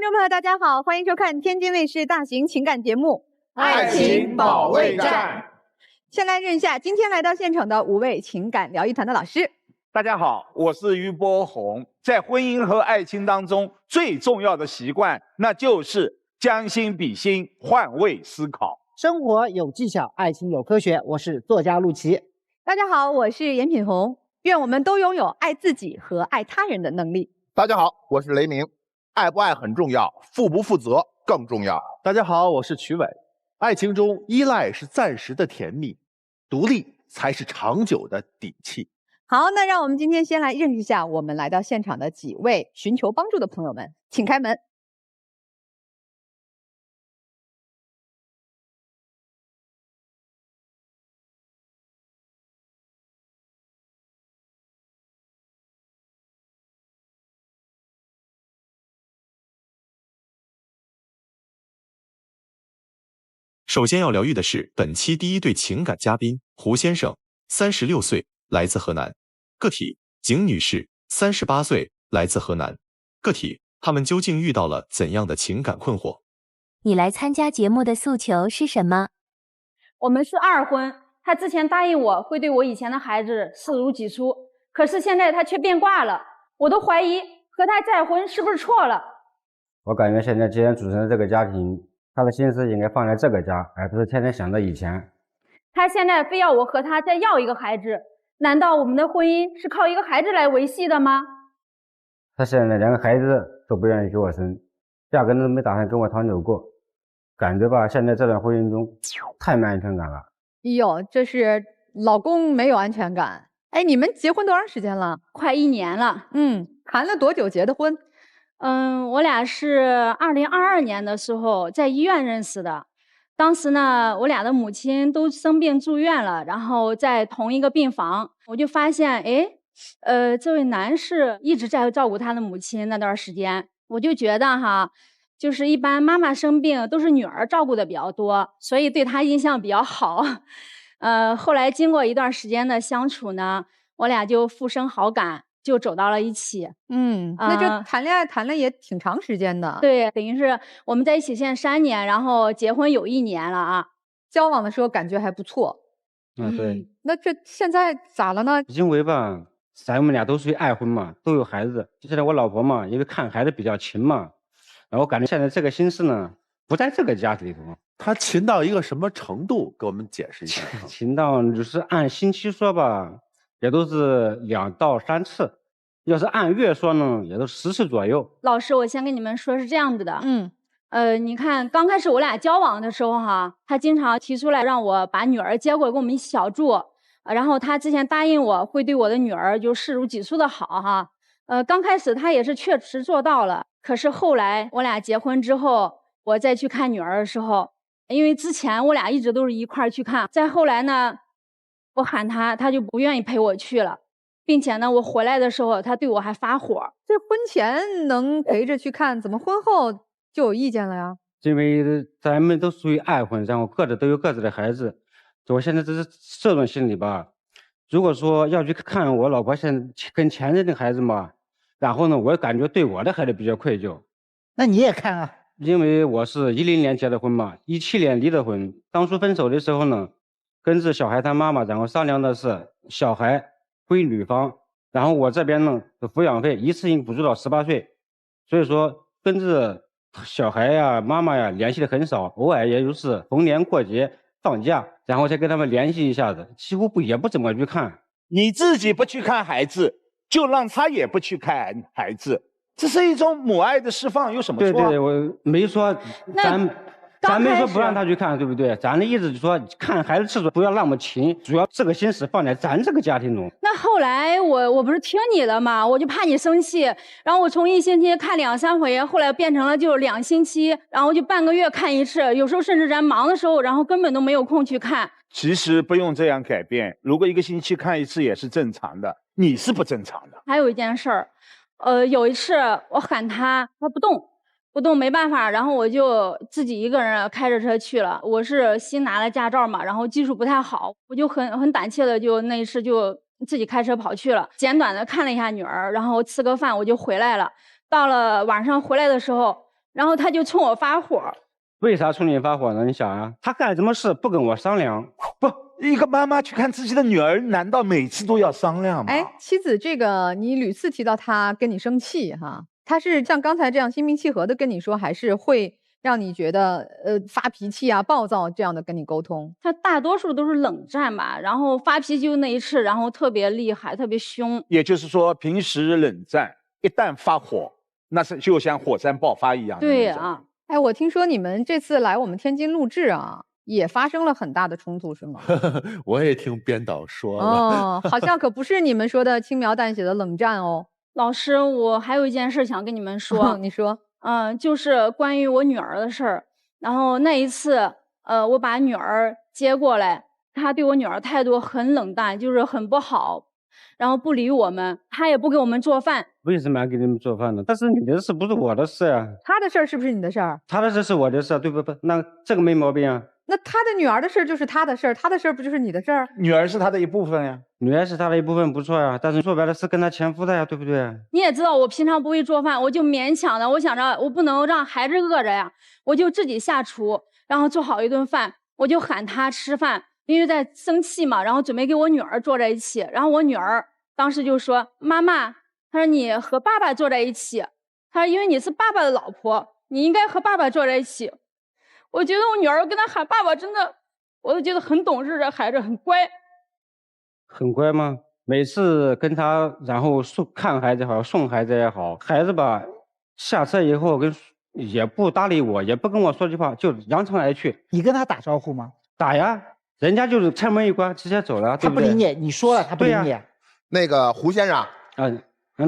观众朋友，大家好，欢迎收看天津卫视大型情感节目《爱情保卫战》。先来认一下今天来到现场的5位情感疗愈团的老师。大家好，我是于波红。在婚姻和爱情当中，最重要的习惯，那就是将心比心，换位思考。生活有技巧，爱情有科学。我是作家陆琪。大家好，我是严品红。愿我们都拥有爱自己和爱他人的能力。大家好，我是雷鸣。爱不爱很重要，负不负责更重要。大家好，我是曲伟。爱情中，依赖是暂时的甜蜜，独立才是长久的底气。好，那让我们今天先来认识一下我们来到现场的几位寻求帮助的朋友们，请开门。首先要疗愈的是本期第一对情感嘉宾胡先生，36岁，来自河南；个体景女士，38岁，来自河南；个体他们究竟遇到了怎样的情感困惑？你来参加节目的诉求是什么？我们是二婚，他之前答应我会对我以前的孩子视如己出，可是现在他却变卦了，我都怀疑和他再婚是不是错了。我感觉现在既然组成了这个家庭，他的心思应该放在这个家，而不是天天想着以前。他现在非要我和他再要一个孩子，难道我们的婚姻是靠一个孩子来维系的吗？他现在连个孩子都不愿意给我生，压根都没打算跟我长久过，感觉吧，现在这段婚姻中太没安全感了。哟，这是老公没有安全感。哎，你们结婚多长时间了？快1年了。谈了多久结的婚？我俩是2022年的时候在医院认识的。当时呢，我俩的母亲都生病住院了，然后在同一个病房，我就发现，这位男士一直在照顾他的母亲。那段时间，我就觉得哈，就是一般妈妈生病都是女儿照顾的比较多，所以对他印象比较好。后来经过一段时间的相处呢，我俩就互生好感。就走到了一起。那就谈恋爱谈了也挺长时间的。对，等于是我们在一起现在3年，然后结婚有1年了啊。交往的时候感觉还不错。对。那这现在咋了呢？因为吧，咱们俩都属于爱婚嘛，都有孩子。现在我老婆嘛，因为看孩子比较勤嘛，然后感觉现在这个心思呢，不在这个家里头。他勤到一个什么程度？给我们解释一下。勤到就是按星期说吧，也都是2到3次，要是按月说呢，也都10次左右。老师，我先跟你们说是这样子的，你看刚开始我俩交往的时候哈，他经常提出来让我把女儿接过来跟我们一起小住，然后他之前答应我会对我的女儿就视如己出的好哈，刚开始他也是确实做到了，可是后来我俩结婚之后，我再去看女儿的时候，因为之前我俩一直都是一块儿去看，再后来呢，我喊他，他就不愿意陪我去了，并且呢，我回来的时候，他对我还发火。这婚前能陪着去看，怎么婚后就有意见了呀？因为咱们都属于爱婚，然后各自都有各自的孩子，我现在这种心理吧。如果说要去看我老婆现在跟前任的孩子嘛，然后呢，我感觉对我的孩子比较愧疚。那你也看啊？因为我是10年结的婚嘛，17年离的婚。当初分手的时候呢，跟着小孩他妈妈，然后商量的是小孩归女方，然后我这边呢的抚养费一次性补助到18岁，所以说跟着小孩呀、妈妈呀联系的很少，偶尔也就是逢年过节放假，然后再跟他们联系一下子，几乎也不怎么去看。你自己不去看孩子，就让他也不去看孩子，这是一种母爱的释放，有什么错？对，我没说咱没说不让他去看，对不对？咱的意思就是说，看孩子次数不要那么勤，主要这个心思放在咱这个家庭中。那后来我不是听你的嘛，我就怕你生气，然后我从1星期看2、3回，后来变成了就2星期，然后就半个月看1次，有时候甚至咱忙的时候，然后根本都没有空去看。其实不用这样改变，如果1个星期看1次也是正常的，你是不正常的。还有一件事儿，有一次我喊他不动没办法，然后我就自己一个人开着车去了。我是新拿了驾照嘛，然后技术不太好，我就很胆怯的就那一次就自己开车跑去了，简短的看了一下女儿，然后吃个饭我就回来了。到了晚上回来的时候，然后他就冲我发火。为啥冲你发火呢？你想啊，他干什么事不跟我商量？不，一个妈妈去看自己的女儿，难道每次都要商量吗？哎，妻子，这个你屡次提到他跟你生气哈，他是像刚才这样心平气和的跟你说，还是会让你觉得发脾气啊、暴躁这样的跟你沟通？他大多数都是冷战吧，然后发脾气就那一次，然后特别厉害，特别凶。也就是说，平时冷战，一旦发火，那是就像火山爆发一样的那种。对啊。哎，我听说你们这次来我们天津录制啊，也发生了很大的冲突，是吗？我也听编导说了。哦，好像可不是你们说的轻描淡写的冷战哦。老师，我还有一件事想跟你们说。你说。就是关于我女儿的事儿。然后那一次，我把女儿接过来，她对我女儿态度很冷淡，就是很不好，然后不理我们，她也不给我们做饭。为什么要给你们做饭呢？但是你的事不是我的事呀。他的事儿是不是你的事儿？他的事是我的事，对不？那这个没毛病啊。那他的女儿的事儿就是他的事儿，他的事儿不就是你的事儿？女儿是他的一部分呀。女儿是他的一部分，不错呀。但是说白了是跟他前夫的呀，对不对？你也知道我平常不会做饭，我就勉强的，我想着我不能让孩子饿着呀，我就自己下厨，然后做好一顿饭，我就喊他吃饭，因为在生气嘛，然后准备给我女儿坐在一起，然后我女儿当时就说：“妈妈，她说你和爸爸坐在一起，她说因为你是爸爸的老婆，你应该和爸爸坐在一起。”我觉得我女儿跟他喊爸爸，真的，我都觉得很懂事的孩子，很乖。很乖吗？每次跟他，然后看孩子也好，送孩子也好，孩子吧，下车以后也不搭理我，也不跟我说句话，就扬长而去。你跟他打招呼吗？打呀，人家就是开门一关，直接走了，对不对？他不理你，你说了他不理你。那个胡先生，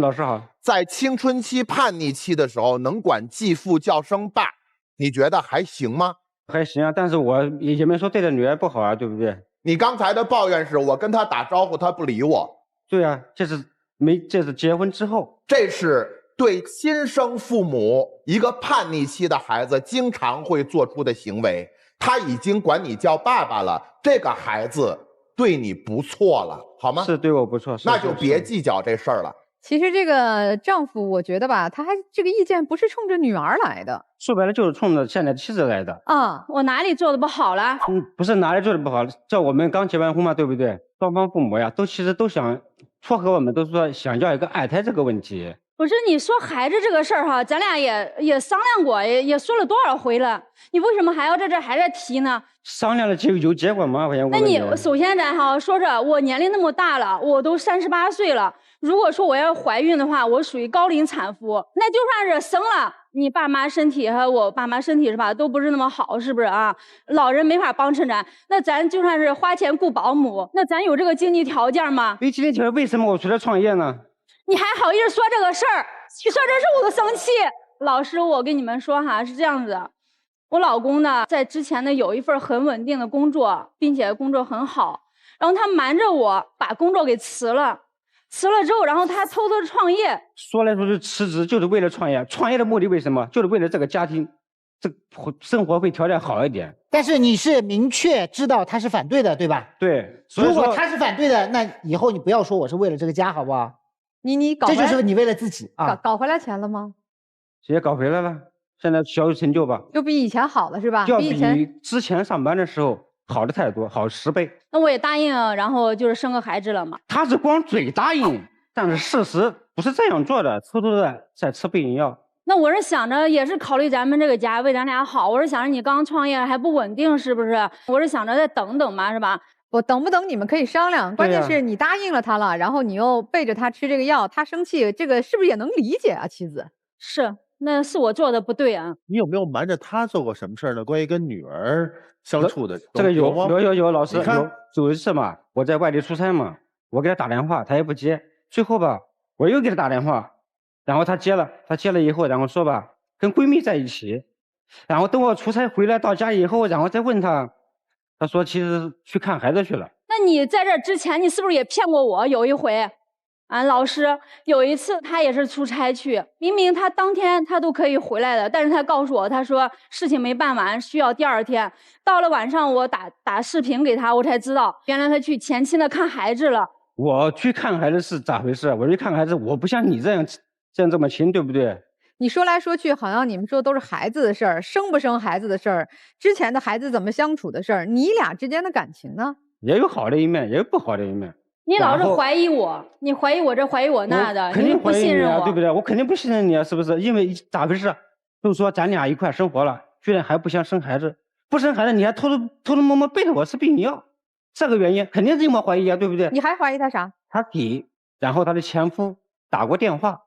老师好。在青春期叛逆期的时候，能管继父叫声爸，你觉得还行吗？还行啊，但是我也没说对着女儿不好啊，对不对？你刚才的抱怨是我跟他打招呼，他不理我。对啊，这是结婚之后。这是对亲生父母一个叛逆期的孩子经常会做出的行为。他已经管你叫爸爸了，这个孩子对你不错了，好吗？是对我不错，那就别计较这事儿了。其实这个丈夫，我觉得吧，他还这个意见不是冲着女儿来的，说白了就是冲着现在的妻子来的。我哪里做的不好了？不是哪里做的不好，叫我们刚结完婚嘛，对不对？双方父母呀，其实都想撮合我们，都说想要一个二胎这个问题。不是你说孩子这个事儿哈，咱俩也商量过，也说了多少回了，你为什么还要在这还在提呢？商量了就有结果吗？那你首先咱哈说着，我年龄那么大了，我都38岁了。如果说我要怀孕的话，我属于高龄产妇，那就算是生了，你爸妈身体和我爸妈身体是吧，都不是那么好，是不是啊？老人没法帮衬咱，那咱就算是花钱雇保姆，那咱有这个经济条件吗？没经济条件，为什么我出来创业呢？你还好意思说这个事儿？你说这事我都生气。老师，我跟你们说哈，是这样子的，我老公呢，在之前呢有一份很稳定的工作，并且工作很好，然后他瞒着我把工作给辞了。辞了之后，然后他偷偷创业。说来说去，辞职就是为了创业。创业的目的为什么？就是为了这个家庭，生活会条件好一点。但是你是明确知道他是反对的，对吧？对。所以如果他是反对的，那以后你不要说我是为了这个家，好不好？你搞这就是你为了自己啊。搞回来钱了吗？也搞回来了，现在小有成就吧。就比以前好了是吧？要比之前上班的时候好的太多，好10倍。那我也答应，然后就是生个孩子了嘛。他是光嘴答应，但是事实不是这样做的，偷偷的在吃避孕药。那我是想着，也是考虑咱们这个家，为咱俩好。我是想着你刚创业还不稳定，是不是？我是想着再等等嘛，是吧？我等不等你们可以商量，关键是你答应了他了，然后你又背着他吃这个药，他生气，这个是不是也能理解啊？妻子是，那是我做的不对啊。你有没有瞒着他做过什么事儿呢？关于跟女儿相处的这个有，老师有一次嘛，我在外地出差嘛，我给他打电话，他也不接，最后吧，我又给他打电话，然后他接了以后，然后说吧，跟闺蜜在一起，然后等我出差回来到家以后，然后再问他。他说其实去看孩子去了。那你在这之前，你是不是也骗过我？有一回，老师有一次他也是出差去，明明他当天他都可以回来的，但是他告诉我，他说事情没办完，需要第2天。到了晚上，我打视频给他，我才知道原来他去前期的看孩子了。我去看孩子是咋回事？我去看孩子，我不像你这么勤，对不对？你说来说去，好像你们说都是孩子的事儿，生不生孩子的事儿，之前的孩子怎么相处的事儿，你俩之间的感情呢？也有好的一面，也有不好的一面。你老是然后怀疑我，你怀疑我这，怀疑我那的，你不肯定怀疑信任我，你啊，对不对？我肯定不信任你啊，是不是？因为咋回事？就是说咱俩一块生活了，居然还不想生孩子，不生孩子你还偷偷摸摸背着我吃避孕药，这个原因肯定是有怀疑啊，对不对？你还怀疑他啥？他给，然后他的前夫打过电话，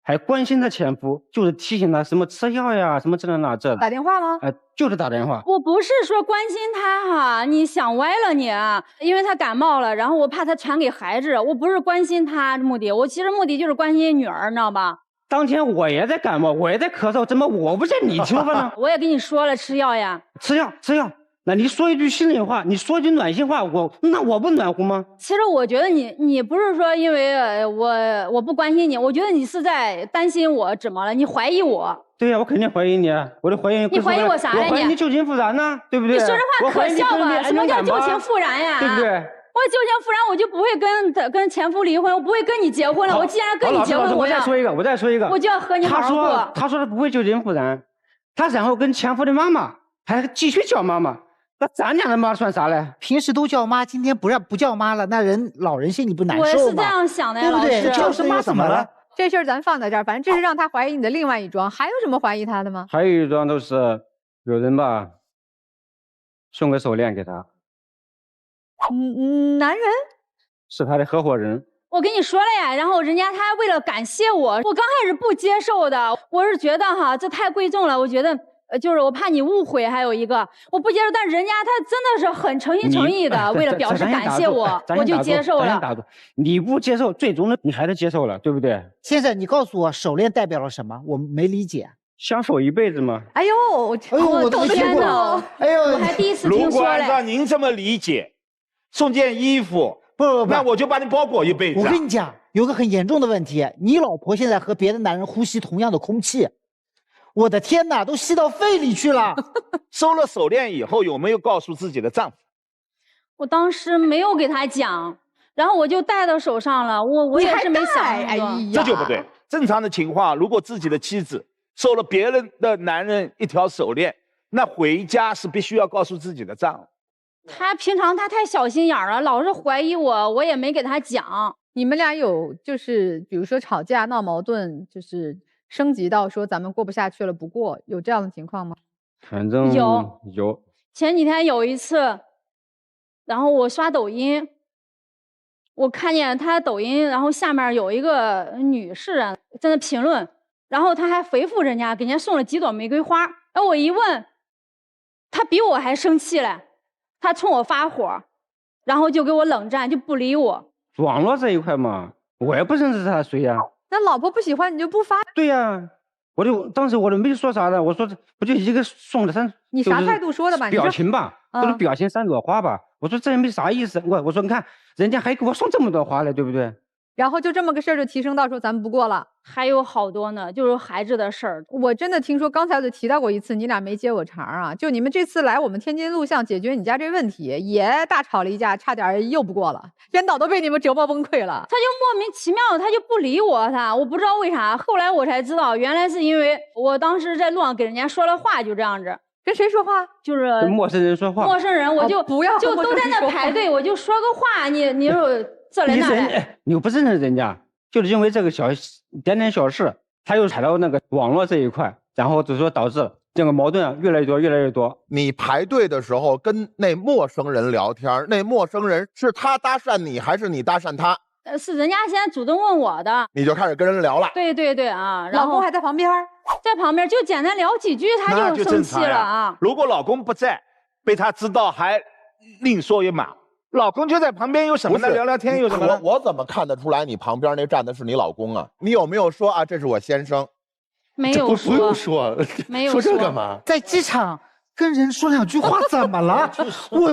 还关心他前夫，就是提醒他什么吃药呀，什么这那这的。打电话吗？就是打电话。我不是说关心他哈，你想歪了你，因为他感冒了，然后我怕他传给孩子，我不是关心他的目的，我其实目的就是关心女儿，你知道吧？当天我也在感冒，我也在咳嗽，怎么我不见你头发呢？我也跟你说了吃药呀，吃药。那你说一句心里话，你说一句暖心话，那我不暖和吗？其实我觉得你不是说因为我不关心你，我觉得你是在担心我怎么了？你怀疑我。对呀，我肯定怀疑你啊！我就怀疑你怀疑我啥呀？我怀疑你旧情复燃呢，对不对？你说这话可笑吧？什么叫旧情复燃呀？对不对？我旧情复燃，我就不会跟前夫离婚，我不会跟你结婚了。我既然跟你结婚，我再说一个，我就要和你好好过。他说他不会旧情复燃，他然后跟前夫的妈妈还继续叫妈妈，那咱俩的妈算啥嘞？平时都叫妈，今天不叫妈了，那老人心里不难受吗？我也是这样想的呀，对不对？老师。就是妈怎么了？这事儿咱放在这儿，反正这是让他怀疑你的另外一桩，还有什么怀疑他的吗？还有一桩都是有人吧送个手链给他。男人是他的合伙人。我跟你说了呀，然后人家他为了感谢我刚开始不接受的，我是觉得哈这太贵重了，我觉得就是我怕你误会，还有一个我不接受，但人家他真的是很诚心诚意的，为了表示感谢我，我就接受了。你不接受，最终的你还是接受了，对不对？先生，你告诉我手链代表了什么？我没理解。相守一辈子吗？哎呦，我天哪！哎呦，我还第一次听说嘞。如果按照您这么理解，送件衣服。不，那我就把你包裹一辈子。我跟你讲，有个很严重的问题，你老婆现在和别的男人呼吸同样的空气，我的天哪，都吸到肺里去了。收了手链以后，有没有告诉自己的丈夫？我当时没有给他讲，然后我就戴到手上了。我也是没想那么多。这就不对。正常的情况，如果自己的妻子收了别人的男人一条手链，那回家是必须要告诉自己的丈夫。他平常他太小心眼了，老是怀疑我，我也没给他讲。你们俩有就是比如说吵架闹矛盾，就是升级到说咱们过不下去了不过，有这样的情况吗？反正有。前几天有一次，然后我刷抖音，我看见他抖音，然后下面有一个女士在那评论，然后他还回复人家，给人家送了几朵玫瑰花。然后我一问，他比我还生气嘞。他冲我发火，然后就给我冷战，就不理我。网络这一块嘛，我也不认识他谁呀。那老婆不喜欢你就不发？对呀，当时我都没说啥的，我说不就一个送的你啥态度说的吧？表情吧，都是表情3朵花吧。我说这也没啥意思，我说你看人家还给我送这么多花嘞，对不对？然后就这么个事儿就提升到说咱们不过了，还有好多呢，就是孩子的事儿。我真的听说刚才我就提到过一次，你俩没接我茬啊。就你们这次来我们天津录像解决你家这问题，也大吵了一架，差点又不过了，编导都被你们折磨崩溃了。他就莫名其妙的他就不理我，我不知道为啥。后来我才知道，原来是因为我当时在路上给人家说了话，就这样子。跟谁说话？就是跟陌生人说话。陌生人，我就不要就都在那排队，我就说个话，你说这来那来，你又不认识人家。就是因为这个点小事，他又踩到那个网络这一块，然后就说导致这个矛盾越来越多。你排队的时候跟那陌生人聊天，那陌生人是他搭讪你还是你搭讪他？是人家先主动问我的，你就开始跟人聊了。对啊，老公还在旁边，在旁边就简单聊几句，他就生气了啊。如果老公不在，被他知道还另说一码。老公就在旁边，有什么呢？聊聊天有什么呢？我怎么看得出来你旁边那站的是你老公啊？你有没有说啊？这是我先生？没有说，不用说，没有说这干嘛？在机场跟人说2句话怎么了？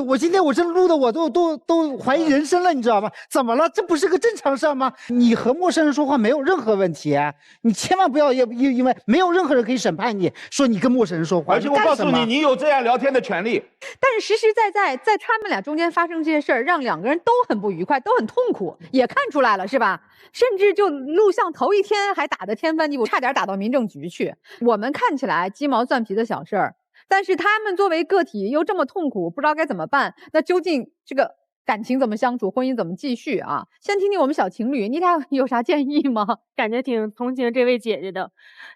我今天我这录的我都怀疑人生了，你知道吗？怎么了？这不是个正常事儿吗？你和陌生人说话没有任何问题，你千万不要因为没有任何人可以审判你说你跟陌生人说话。而且我告诉你，你有这样聊天的权利。但是实实在在在他们俩中间发生这些事儿，让2个人都很不愉快，都很痛苦，也看出来了，是吧？甚至就录像头一天还打得天翻地覆，差点打到民政局去。我们看起来鸡毛蒜皮的小事儿，但是他们作为个体又这么痛苦，不知道该怎么办。那究竟这个感情怎么相处，婚姻怎么继续啊？先听听我们小情侣，你俩有啥建议吗？感觉挺同情这位姐姐的，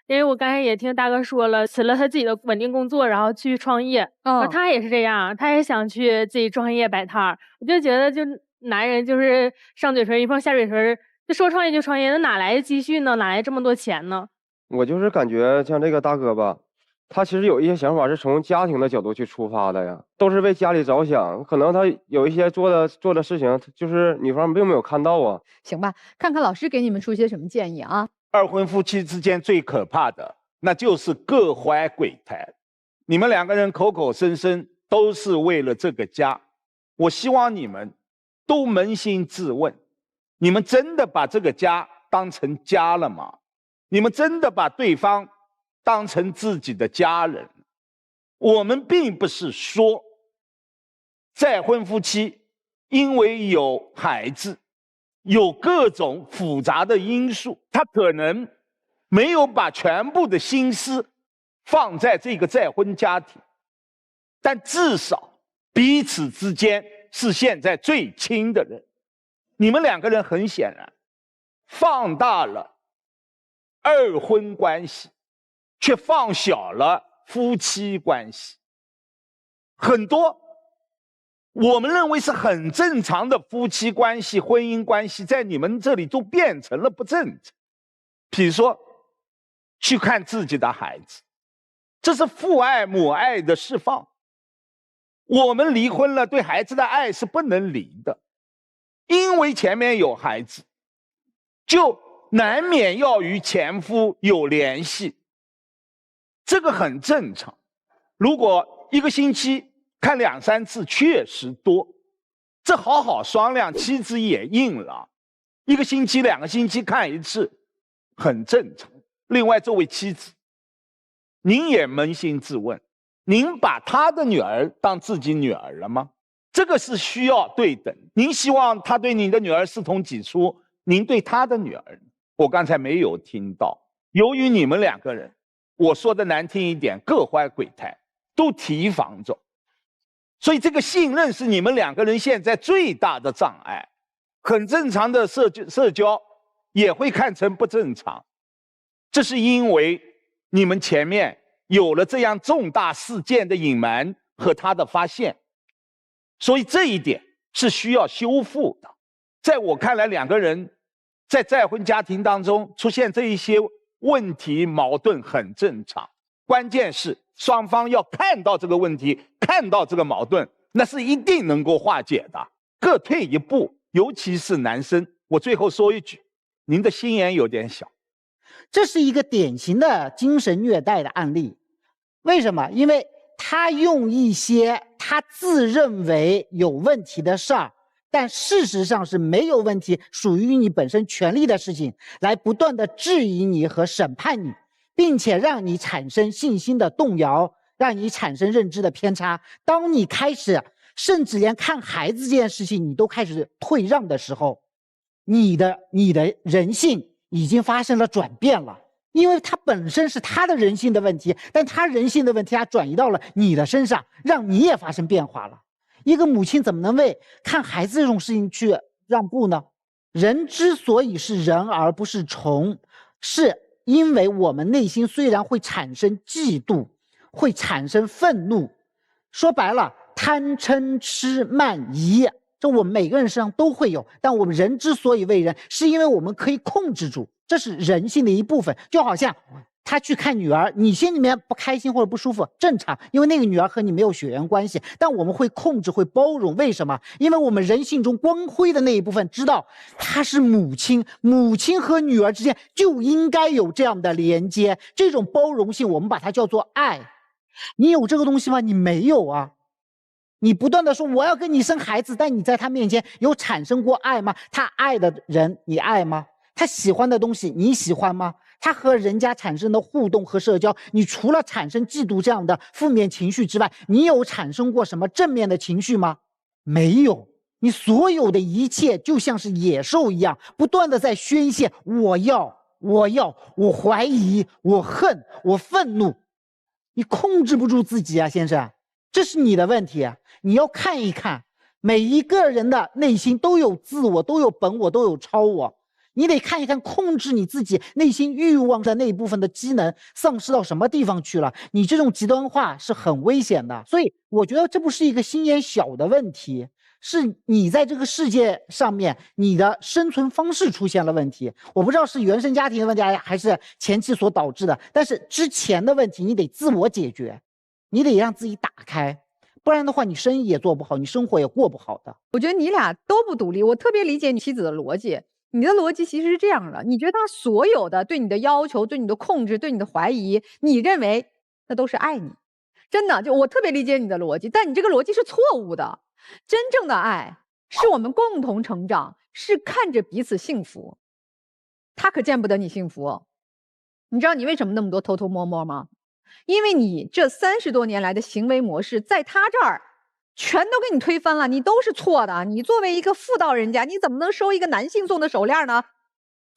因为我刚才也听大哥说了，辞了他自己的稳定工作，然后去创业。他也是这样，他也想去自己创业摆摊儿。我就觉得，就男人就是上嘴唇一碰下嘴唇，就说创业就创业，那哪来的积蓄呢？哪来这么多钱呢？我就是感觉像这个大哥吧，他其实有一些想法是从家庭的角度去出发的呀，都是为家里着想。可能他有一些做的事情，就是女方并没有看到啊。行吧，看看老师给你们出些什么建议啊？二婚夫妻之间最可怕的，那就是各怀鬼胎。你们2个人口口声声都是为了这个家，我希望你们都扪心自问，你们真的把这个家当成家了吗？你们真的把对方当成自己的家人？我们并不是说再婚夫妻因为有孩子，有各种复杂的因素，他可能没有把全部的心思放在这个再婚家庭，但至少彼此之间是现在最亲的人。你们2个人很显然放大了二婚关系，却放小了夫妻关系。很多我们认为是很正常的夫妻关系、婚姻关系，在你们这里都变成了不正常。比如说去看自己的孩子，这是父爱母爱的释放。我们离婚了，对孩子的爱是不能离的，因为前面有孩子，就难免要与前夫有联系，这个很正常。如果1个星期看2、3次确实多，这好好商量，妻子也应了。1个星期、2个星期看1次很正常。另外，这位妻子，您也扪心自问，您把他的女儿当自己女儿了吗？这个是需要对等。您希望他对你的女儿视同己出，您对他的女儿，我刚才没有听到。由于你们2个人，我说的难听一点，各怀鬼胎，都提防着，所以这个信任是你们2个人现在最大的障碍。很正常的社交也会看成不正常，这是因为你们前面有了这样重大事件的隐瞒和他的发现，所以这一点是需要修复的。在我看来，2个人在再婚家庭当中出现这一些问题矛盾很正常，关键是双方要看到这个问题，看到这个矛盾，那是一定能够化解的。各退一步，尤其是男生。我最后说一句，您的心眼有点小。这是一个典型的精神虐待的案例。为什么？因为他用一些他自认为有问题的事儿，但事实上是没有问题，属于你本身权利的事情，来不断的质疑你和审判你，并且让你产生信心的动摇，让你产生认知的偏差。当你开始甚至连看孩子这件事情你都开始退让的时候，你的人性已经发生了转变了。因为他本身是他的人性的问题，但他人性的问题他转移到了你的身上，让你也发生变化了。一个母亲怎么能为看孩子这种事情去让步呢？人之所以是人而不是虫，是因为我们内心虽然会产生嫉妒，会产生愤怒，说白了贪嗔痴慢疑，这我们每个人身上都会有，但我们人之所以为人，是因为我们可以控制住，这是人性的一部分。就好像他去看女儿，你心里面不开心或者不舒服，正常，因为那个女儿和你没有血缘关系，但我们会控制，会包容。为什么？因为我们人性中光辉的那一部分知道她是母亲，母亲和女儿之间就应该有这样的连接，这种包容性我们把它叫做爱。你有这个东西吗？你没有啊。你不断的说我要跟你生孩子，但你在他面前有产生过爱吗？他爱的人你爱吗？他喜欢的东西你喜欢吗？他和人家产生的互动和社交，你除了产生嫉妒这样的负面情绪之外，你有产生过什么正面的情绪吗？没有。你所有的一切就像是野兽一样，不断的在宣泄，我要，我怀疑，我恨，我愤怒，你控制不住自己啊，先生，这是你的问题啊。你要看一看，每一个人的内心都有自我，都有本我，都有超我。你得看一看，控制你自己内心欲望的那一部分的机能丧失到什么地方去了。你这种极端化是很危险的，所以我觉得这不是一个心眼小的问题，是你在这个世界上面你的生存方式出现了问题。我不知道是原生家庭的问题还是前期所导致的，但是之前的问题你得自我解决，你得让自己打开，不然的话你生意也做不好，你生活也过不好的。我觉得你俩都不独立，我特别理解你妻子的逻辑。你的逻辑其实是这样的，你觉得他所有的对你的要求、对你的控制、对你的怀疑，你认为那都是爱你，真的，就我特别理解你的逻辑，但你这个逻辑是错误的。真正的爱是我们共同成长，是看着彼此幸福。他可见不得你幸福。你知道你为什么那么多偷偷摸摸吗？因为你这30多年来的行为模式在他这儿全都给你推翻了，你都是错的。你作为一个妇道人家，你怎么能收一个男性送的手链呢？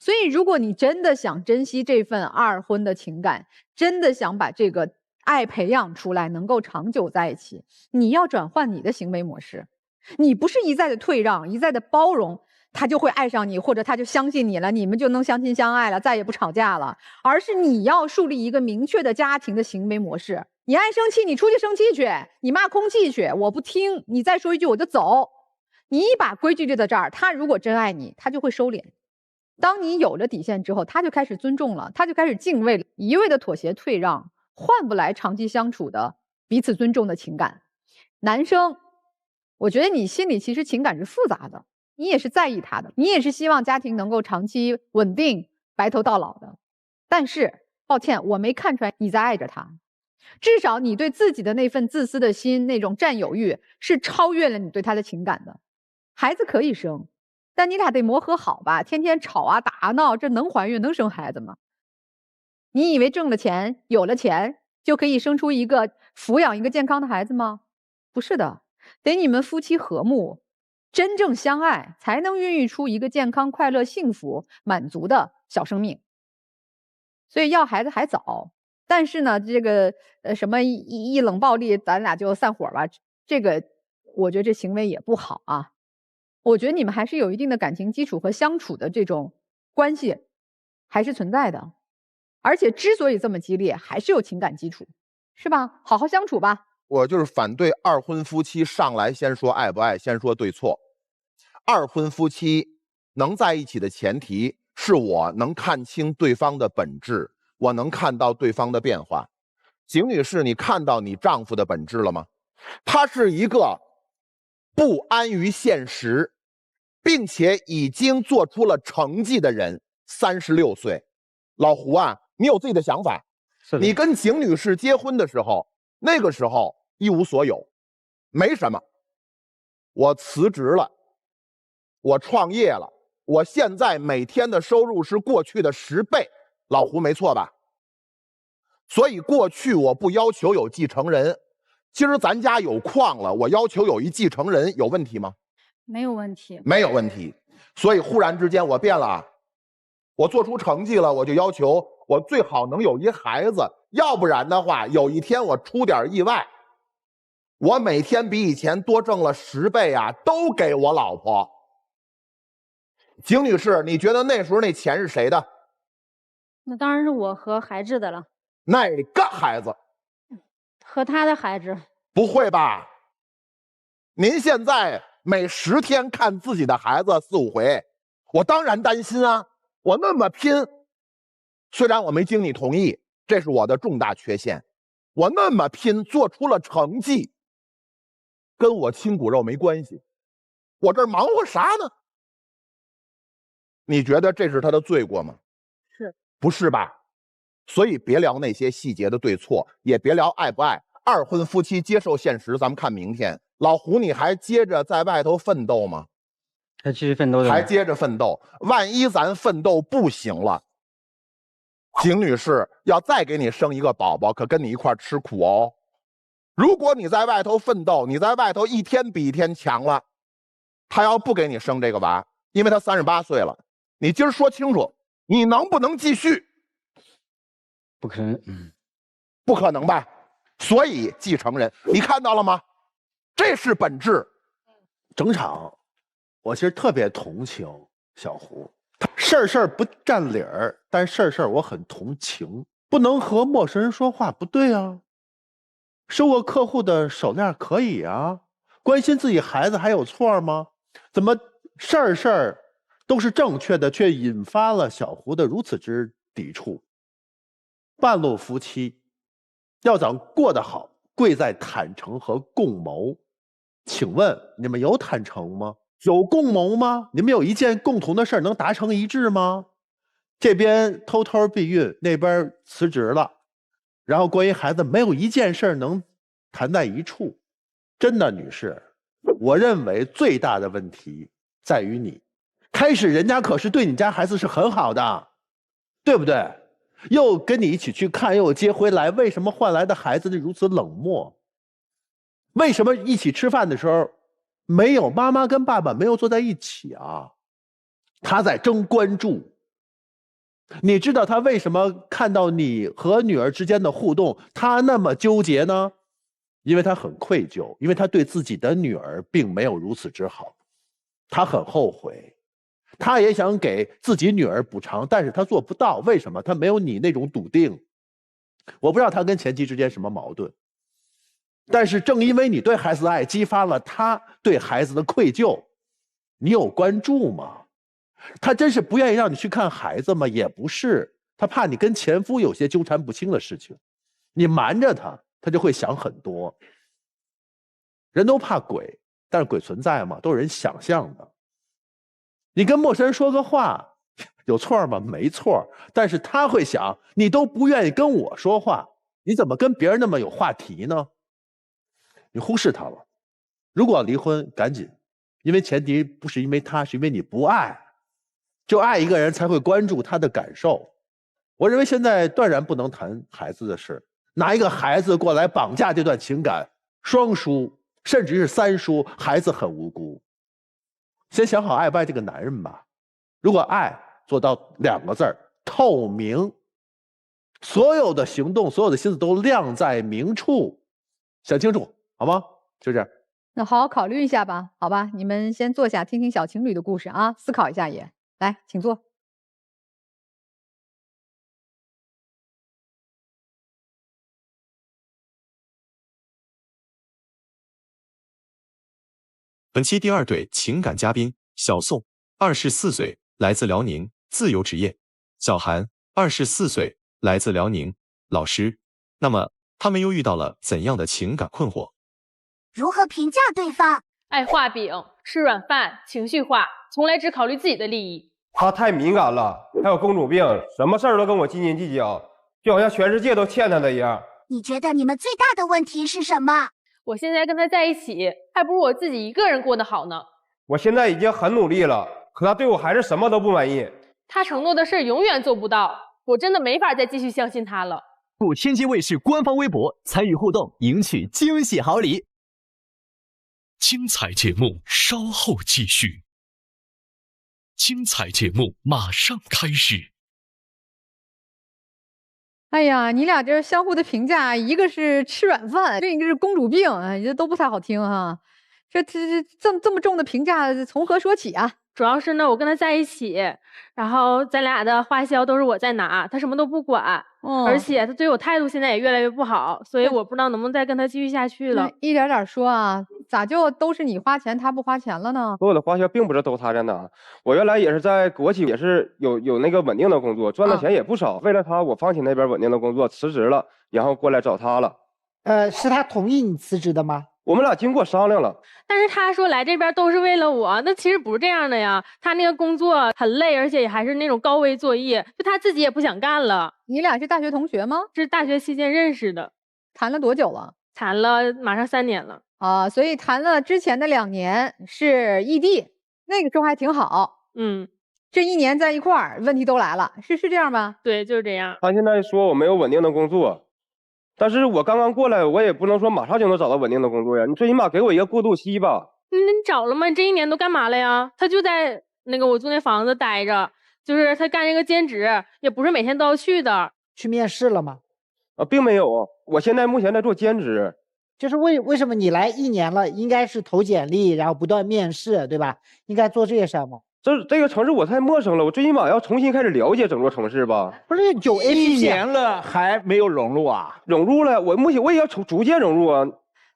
所以如果你真的想珍惜这份二婚的情感，真的想把这个爱培养出来，能够长久在一起，你要转换你的行为模式。你不是一再的退让，一再的包容，他就会爱上你，或者他就相信你了，你们就能相亲相爱了，再也不吵架了。而是你要树立一个明确的家庭的行为模式。你爱生气，你出去生气去，你骂空气去，我不听，你再说一句我就走。你把规矩立在这儿，他如果真爱你，他就会收敛。当你有了底线之后，他就开始尊重了，他就开始敬畏了。一味的妥协退让，换不来长期相处的彼此尊重的情感。男生，我觉得你心里其实情感是复杂的，你也是在意他的，你也是希望家庭能够长期稳定，白头到老的。但是，抱歉，我没看出来你在爱着他。至少你对自己的那份自私的心，那种占有欲是超越了你对他的情感的。孩子可以生，但你俩得磨合好吧，天天吵啊打啊闹，这能怀孕能生孩子吗？你以为挣了钱有了钱就可以生出一个抚养一个健康的孩子吗？不是的，得你们夫妻和睦，真正相爱，才能孕育出一个健康快乐幸福满足的小生命。所以要孩子还早，但是呢，这个什么一冷暴力，咱俩就散伙吧，这个我觉得这行为也不好啊。我觉得你们还是有一定的感情基础和相处的这种关系还是存在的，而且之所以这么激烈，还是有情感基础，是吧？好好相处吧。我就是反对二婚夫妻上来先说爱不爱，先说对错。二婚夫妻能在一起的前提是我能看清对方的本质，我能看到对方的变化。景女士，你看到你丈夫的本质了吗？他是一个不安于现实，并且已经做出了成绩的人。36岁，老胡啊，你有自己的想法。你跟景女士结婚的时候，那个时候一无所有，没什么。我辞职了，我创业了，我现在每天的收入是过去的10倍，老胡没错吧？所以过去我不要求有继承人，今儿咱家有矿了，我要求有一继承人，有问题吗？没有问题，没有问题。所以忽然之间我变了，我做出成绩了，我就要求我最好能有一孩子，要不然的话，有一天我出点意外，我每天比以前多挣了10倍啊，都给我老婆。景女士，你觉得那时候那钱是谁的？那当然是我和孩子的了。哪个孩子？和他的孩子。不会吧？您现在每10天看自己的孩子4、5回，我当然担心啊！我那么拼，虽然我没经你同意，这是我的重大缺陷。我那么拼，做出了成绩，跟我亲骨肉没关系，我这忙活啥呢？你觉得这是他的罪过吗？是，不是吧？所以别聊那些细节的对错，也别聊爱不爱。二婚夫妻接受现实，咱们看明天。老胡，你还接着在外头奋斗吗？还继续奋斗的，还接着奋斗。万一咱奋斗不行了，景女士要再给你生一个宝宝，可跟你一块吃苦哦。如果你在外头奋斗，你在外头一天比一天强了，他要不给你生这个娃，因为他38岁了，你今儿说清楚，你能不能继续？不可能，不可能吧？所以继承人，你看到了吗？这是本质。整场，我其实特别同情小胡，事儿不占理儿，但事儿我很同情。不能和陌生人说话，不对啊。收过客户的手链可以啊，关心自己孩子还有错吗？怎么事儿都是正确的，却引发了小胡的如此之抵触？半路夫妻要想过得好，贵在坦诚和共谋。请问你们有坦诚吗？有共谋吗？你们有一件共同的事能达成一致吗？这边偷偷避孕，那边辞职了，然后关于孩子没有一件事能谈在一处。真的，女士，我认为最大的问题在于你。开始人家可是对你家孩子是很好的，对不对？又跟你一起去看，又接回来，为什么换来的孩子如此冷漠？为什么一起吃饭的时候没有妈妈跟爸爸没有坐在一起啊？他在争关注。你知道他为什么看到你和女儿之间的互动他那么纠结呢？因为他很愧疚，因为他对自己的女儿并没有如此之好，他很后悔，他也想给自己女儿补偿，但是他做不到。为什么？他没有你那种笃定。我不知道他跟前妻之间什么矛盾，但是正因为你对孩子的爱激发了他对孩子的愧疚。你有关注吗？他真是不愿意让你去看孩子吗？也不是，他怕你跟前夫有些纠缠不清的事情，你瞒着他，他就会想很多。人都怕鬼，但是鬼存在吗？都是人想象的。你跟陌生人说个话有错吗？没错，但是他会想，你都不愿意跟我说话，你怎么跟别人那么有话题呢？你忽视他了。如果要离婚，赶紧，因为前提不是因为他，是因为你不爱。就爱一个人才会关注他的感受。我认为现在断然不能谈孩子的事，拿一个孩子过来绑架这段情感，双输甚至是3输，孩子很无辜。先想好爱不爱这个男人吧。如果爱，做到2个字儿：透明。所有的行动，所有的心思都亮在明处，想清楚好吗？就这样。那好好考虑一下吧，好吧？你们先坐下，听听小情侣的故事啊，思考一下也。来，请坐。本期第2对情感嘉宾小宋，24岁，来自辽宁，自由职业；小韩，24岁，来自辽宁，老师。那么他们又遇到了怎样的情感困惑？如何评价对方？爱画饼，吃软饭，情绪化，从来只考虑自己的利益。他太敏感了，还有公主病，什么事儿都跟我斤斤计较，就好像全世界都欠他的一样。你觉得你们最大的问题是什么？我现在跟他在一起，还不如我自己一个人过得好呢。我现在已经很努力了，可他对我还是什么都不满意。他承诺的事永远做不到，我真的没法再继续相信他了。赴天津卫视官方微博参与互动，赢取惊喜好礼。精彩节目稍后继续。精彩节目马上开始。哎呀，你俩这相互的评价，一个是吃软饭，另一个是公主病，哎，这都不太好听哈。这么重的评价，从何说起啊？主要是呢，我跟他在一起，然后咱俩的花销都是我在拿，他什么都不管，而且他对我态度现在也越来越不好，所以我不知道能不能再跟他继续下去了。一点点说啊，咋就都是你花钱，他不花钱了呢？所有的花销并不是都他在拿，我原来也是在国企，也是有那个稳定的工作，赚的钱也不少。为了他，我放弃那边稳定的工作，辞职了，然后过来找他了。是他同意你辞职的吗？我们俩经过商量了，但是他说来这边都是为了我，那其实不是这样的呀。他那个工作很累，而且还是那种高危作业，就他自己也不想干了。你俩是大学同学吗？是大学期间认识的。谈了多久了？谈了马上3年了啊，所以谈了之前的2年是异地，那个时候还挺好。这1年在一块儿，问题都来了，是这样吧？对，就是这样。他现在说我没有稳定的工作，但是我刚刚过来，我也不能说马上就能找到稳定的工作呀。你最起码给我一个过渡期吧。你找了吗？你这1年都干嘛了呀？他就在那个我租那房子待着，就是他干这个兼职，也不是每天都要去的。去面试了吗？并没有，我现在目前在做兼职。就是为什么你来1年了，应该是投简历，然后不断面试，对吧？应该做这些事儿吗？这个城市我太陌生了，我最起码要重新开始了解整座城市吧。不是有 APP 1年了还没有融入啊？融入了，目前我也要逐渐融入啊。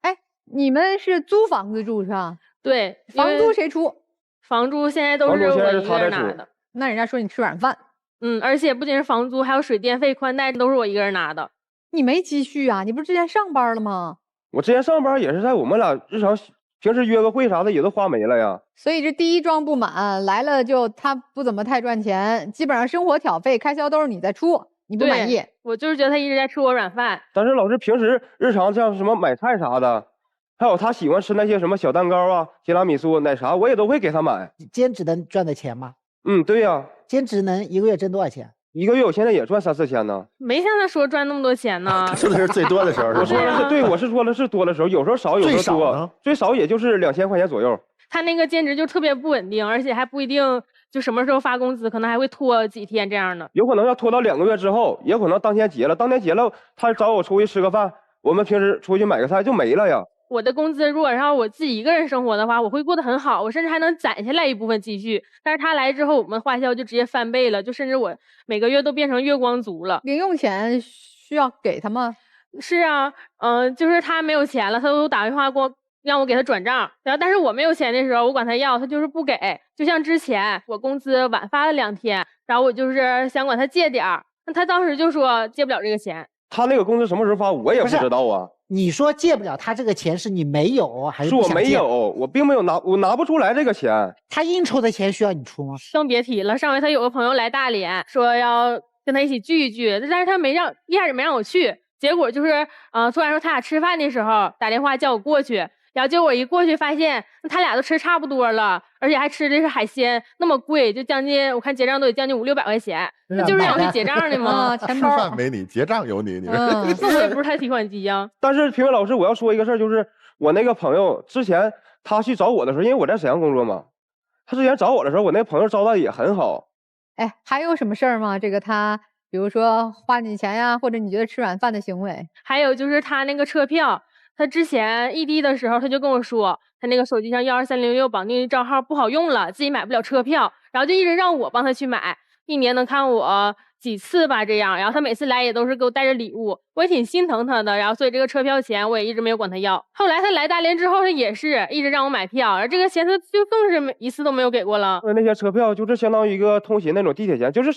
哎，你们是租房子住是吧？对，房租谁出？房租现在都是我一个人拿的。那人家说你吃软饭。而且不仅是房租，还有水电费、宽带都是我一个人拿的。你没积蓄啊？你不是之前上班了吗？我之前上班也是在我们俩日常平时约个会啥的也都花没了呀。所以这第一桩不满来了，就他不怎么太赚钱，基本上生活挑费开销都是你在出，你不满意？我就是觉得他一直在吃我软饭。但是老师平时日常像什么买菜啥的，还有他喜欢吃那些什么小蛋糕啊、提拉米苏、奶茶，我也都会给他买。兼职能赚的钱吗？对呀。兼职能1个月挣多少钱？1个月我现在也赚3、4千呢。没像他说赚那么多钱呢。说的是最多的时候。我说的是对，我是说的是多的时候，有时候少，有时候多，最少也就是2000块钱左右。他那个兼职就特别不稳定，而且还不一定就什么时候发工资，可能还会拖几天这样的。有可能要拖到2个月之后，也可能当天结了，他找我出去吃个饭，我们平时出去买个菜就没了呀。我的工资如果让我自己一个人生活的话，我会过得很好，我甚至还能攒下来一部分积蓄。但是他来之后，我们花销就直接翻倍了，就甚至我每个月都变成月光族了。零用钱需要给他吗？是啊，就是他没有钱了，他都打电话给我让我给他转账，然后但是我没有钱的时候，我管他要，他就是不给。就像之前我工资晚发了2天，然后我就是想管他借点儿，那他当时就说借不了这个钱。他那个工资什么时候发，我也不知道啊。你说借不了他这个钱是你没有还是不想借？是我没有，我并没有我拿不出来这个钱。他应酬的钱需要你出吗？更别提了，上回他有个朋友来大连，说要跟他一起聚一聚，但是他一开始没让我去，结果就是突然说他俩吃饭的时候打电话叫我过去，然后结果我一过去发现他俩都吃差不多了，而且还吃的是海鲜，那么贵，就将近我看结账都得将近500、600块钱，那就是让我去结账的吗？钱包吃饭没你，结账有你，你那我也不是他提款机呀。但是评委老师，我要说一个事儿，就是我那个朋友之前他去找我的时候，因为我在沈阳工作嘛，他之前找我的时候，我那朋友招待也很好。哎，还有什么事儿吗？这个他比如说花你钱呀，或者你觉得吃软饭的行为？还有就是他那个车票。他之前异地的时候，他就跟我说，他那个手机上12306绑定账号不好用了，自己买不了车票，然后就一直让我帮他去买，1年能看我几次吧这样。然后他每次来也都是给我带着礼物，我也挺心疼他的。然后所以这个车票钱我也一直没有管他要。后来他来大连之后，他也是一直让我买票，然后这个钱他就更是一次都没有给过了。那些车票就是相当于一个通勤那种地铁钱，就是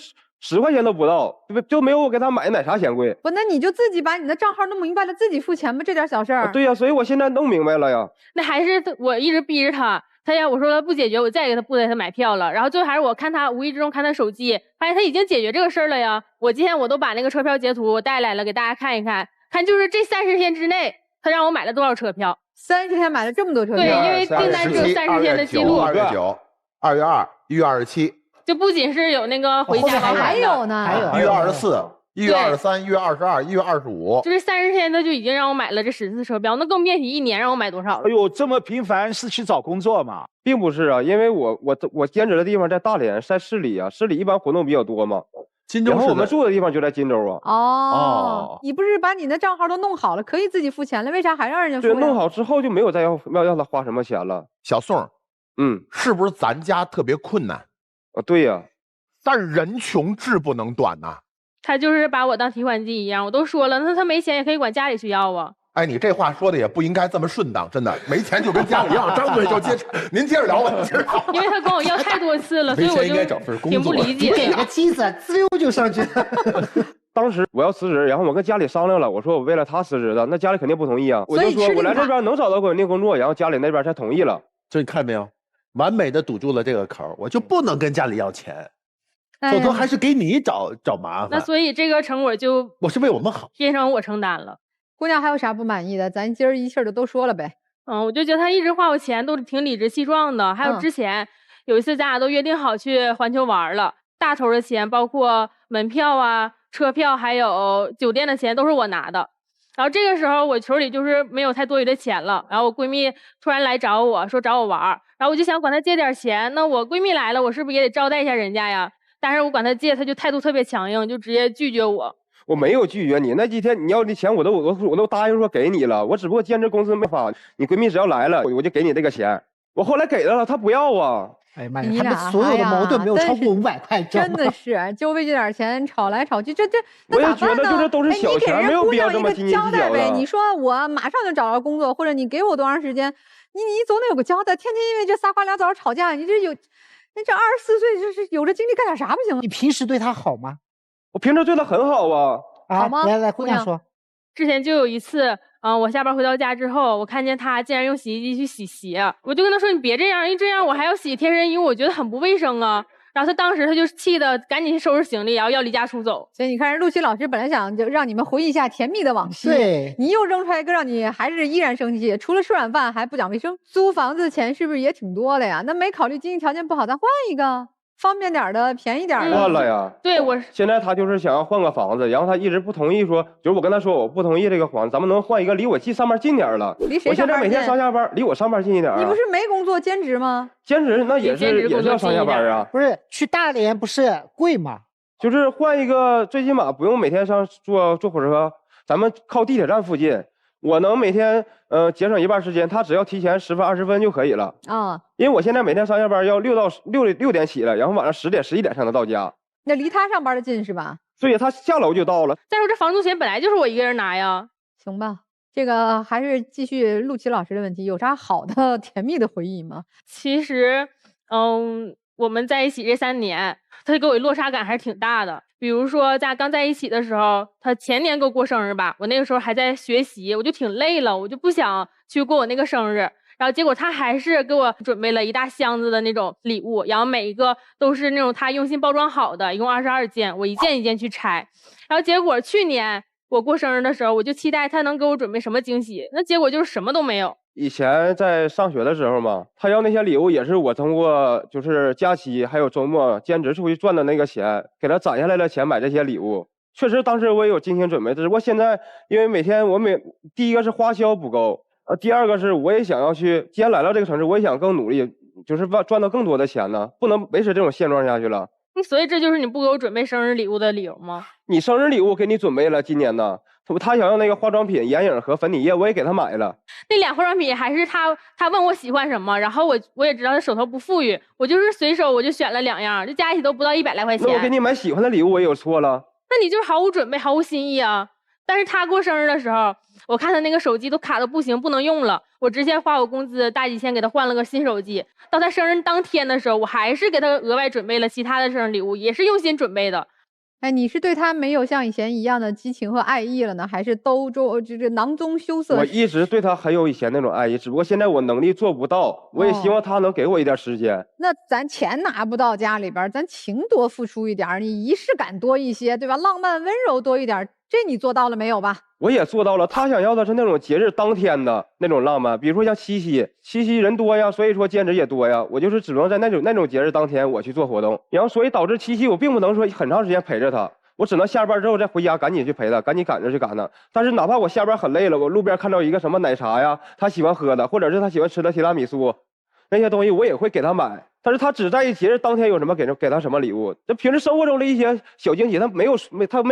10块钱都不到，就没有我给他买奶茶钱贵。不，那你就自己把你的账号弄明白了，自己付钱吧，这点小事儿。对呀，所以我现在弄明白了呀。那还是我一直逼着他，他要我说他不解决，我再给他不给他买票了。然后最后还是我看他无意之中看他手机，发现他已经解决这个事儿了呀。我今天我都把那个车票截图我带来了，给大家看一看，看就是这30天之内，他让我买了多少车票？30天买了这么多车票？对，因为订单只有30天的记录。2月9、2月2、1月27。就不仅是有那个回家，还有呢，还有1月24、1月23、1月22、1月25，就是30天他就已经让我买了这10次车票，那更别提1年让我买多少了。哎呦，这么频繁是去找工作吗？并不是啊，因为我兼职的地方在大连，在市里啊，市里一般活动比较多嘛。荆州，然后我们住的地方就在荆州啊。哦，你不是把你的账号都弄好了，可以自己付钱了，为啥还让人家付？对，弄好之后就没有再要他花什么钱了。小宋，是不是咱家特别困难啊？对呀。但是人穷志不能短呐。他就是把我当提款机一样，我都说了，那他没钱也可以管家里去要啊。哎，你这话说的也不应该这么顺当，真的，没钱就跟家里要，张嘴就接。您接着聊吧，接着聊。因为他管我要太多次了，所以我就挺不理解。给个机子，滋溜就上去。当时我要辞职，然后我跟家里商量了，我说我为了他辞职的，那家里肯定不同意啊。我就说我来这边能找到稳定工作，然后家里那边才同意了。这你看没有，完美的堵住了这个口，我就不能跟家里要钱。否则还是给你找麻烦。那所以这个成果就我是为我们好，变成我承担了。姑娘还有啥不满意的？咱今儿一气儿的都说了呗。我就觉得他一直花我钱都挺理直气壮的。还有之前有一次咱俩都约定好去环球玩了，大头的钱包括门票啊、车票还有酒店的钱都是我拿的。然后这个时候我手里就是没有太多余的钱了，然后我闺蜜突然来找我说找我玩，然后我就想管她借点钱，那我闺蜜来了，我是不是也得招待一下人家呀？但是我管她借，她就态度特别强硬，就直接拒绝我。我没有拒绝你，那几天你要的钱我都答应说给你了，我只不过兼职公司没发，你闺蜜只要来了，我就给你这个钱。我后来给了，她不要啊。哎呀妈呀，他们所有的矛盾没有超过500块，真的是就为这点钱吵来吵去，那我也觉得就是都是小钱，没有必要这么斤斤计较的。你说我马上就找到工作，或者你给我多长时间，你总得有个交代。天天因为这仨瓜俩枣吵架，你这有，那这24岁就是有这精力干点啥不行？你平时对他好吗？我平时对他很好啊。好吗？来，姑娘说。之前就有一次，我下班回到家之后，我看见他竟然用洗衣机去洗鞋，我就跟他说：“你别这样，一这样我还要洗贴身衣，我觉得很不卫生啊。”然后他当时就气得赶紧收拾行李，然后要离家出走。所以你看，人陆琪老师本来想就让你们回忆一下甜蜜的往昔，对，你又扔出来一个让你还是依然生气，除了吃软饭还不讲卫生。租房子钱是不是也挺多的呀？那没考虑经济条件不好，咱换一个。方便点的，便宜点的。换了呀。对，我现在他就是想要换个房子，然后他一直不同意说，就是我跟他说我不同意这个房子，咱们能换一个离我上班近点了。离谁上班近？我现在每天上下班，离我上班近一点。你不是没工作兼职吗？兼职那也是要上下班啊。不是去大连不是贵吗？就是换一个，最起码不用每天坐火车，咱们靠地铁站附近。我能每天节省一半时间，他只要提前10分20分就可以了啊。因为我现在每天上下班要6点起来，然后晚上10点11点才能到家。那离他上班的近是吧？所以他下楼就到了。再说这房租钱本来就是我一个人拿呀。行吧，这个还是继续陆琪老师的问题，有啥好的甜蜜的回忆吗？其实，我们在一起这3年，他给我落差感还是挺大的。比如说咱俩刚在一起的时候，他前年给我过生日吧，我那个时候还在学习，我就挺累了，我就不想去过我那个生日。然后结果他还是给我准备了一大箱子的那种礼物，然后每一个都是那种他用心包装好的，一共22件，我一件一件去拆。然后结果去年我过生日的时候，我就期待他能给我准备什么惊喜，那结果就是什么都没有。以前在上学的时候嘛，他要那些礼物也是我通过就是假期还有周末兼职出去赚的那个钱，给他攒下来的钱买这些礼物。确实当时我也有精心准备，只不过现在因为每天第一个是花销不够，第二个是我也想要去，既然来到这个城市，我也想更努力，就是赚到更多的钱呢，不能维持这种现状下去了。所以这就是你不给我准备生日礼物的理由吗？你生日礼物给你准备了，今年呢，他想要那个化妆品、眼影和粉底液，我也给他买了。那俩化妆品还是他问我喜欢什么，然后我也知道他手头不富裕，我就是随手我就选了2样，这加一起都不到100来块钱。那我给你买喜欢的礼物，我也有错了？那你就是毫无准备、毫无心意啊！但是他过生日的时候，我看他那个手机都卡的不行，不能用了，我直接花我工资大几千给他换了个新手机。到他生日当天的时候，我还是给他额外准备了其他的生日礼物，也是用心准备的。哎，你是对他没有像以前一样的激情和爱意了呢，还是这囊中羞涩？我一直对他很有以前那种爱意，只不过现在我能力做不到，我也希望他能给我一点时间。那咱钱拿不到家里边，咱情多付出一点，你仪式感多一些，对吧？浪漫温柔多一点，这你做到了没有吧？我也做到了，他想要的是那种节日当天的那种浪漫，比如说像七夕人多呀，所以说兼职也多呀，我就是只能在那种节日当天我去做活动，然后所以导致七夕我并不能说很长时间陪着他，我只能下班之后再回家赶紧去陪他，赶紧赶着去赶他。但是哪怕我下班很累了，我路边看到一个什么奶茶呀，他喜欢喝的，或者是他喜欢吃的提拉米苏，那些东西我也会给他买。但是他只在意节日当天有什么给他什么礼物，这平时生活中的一些小惊喜他没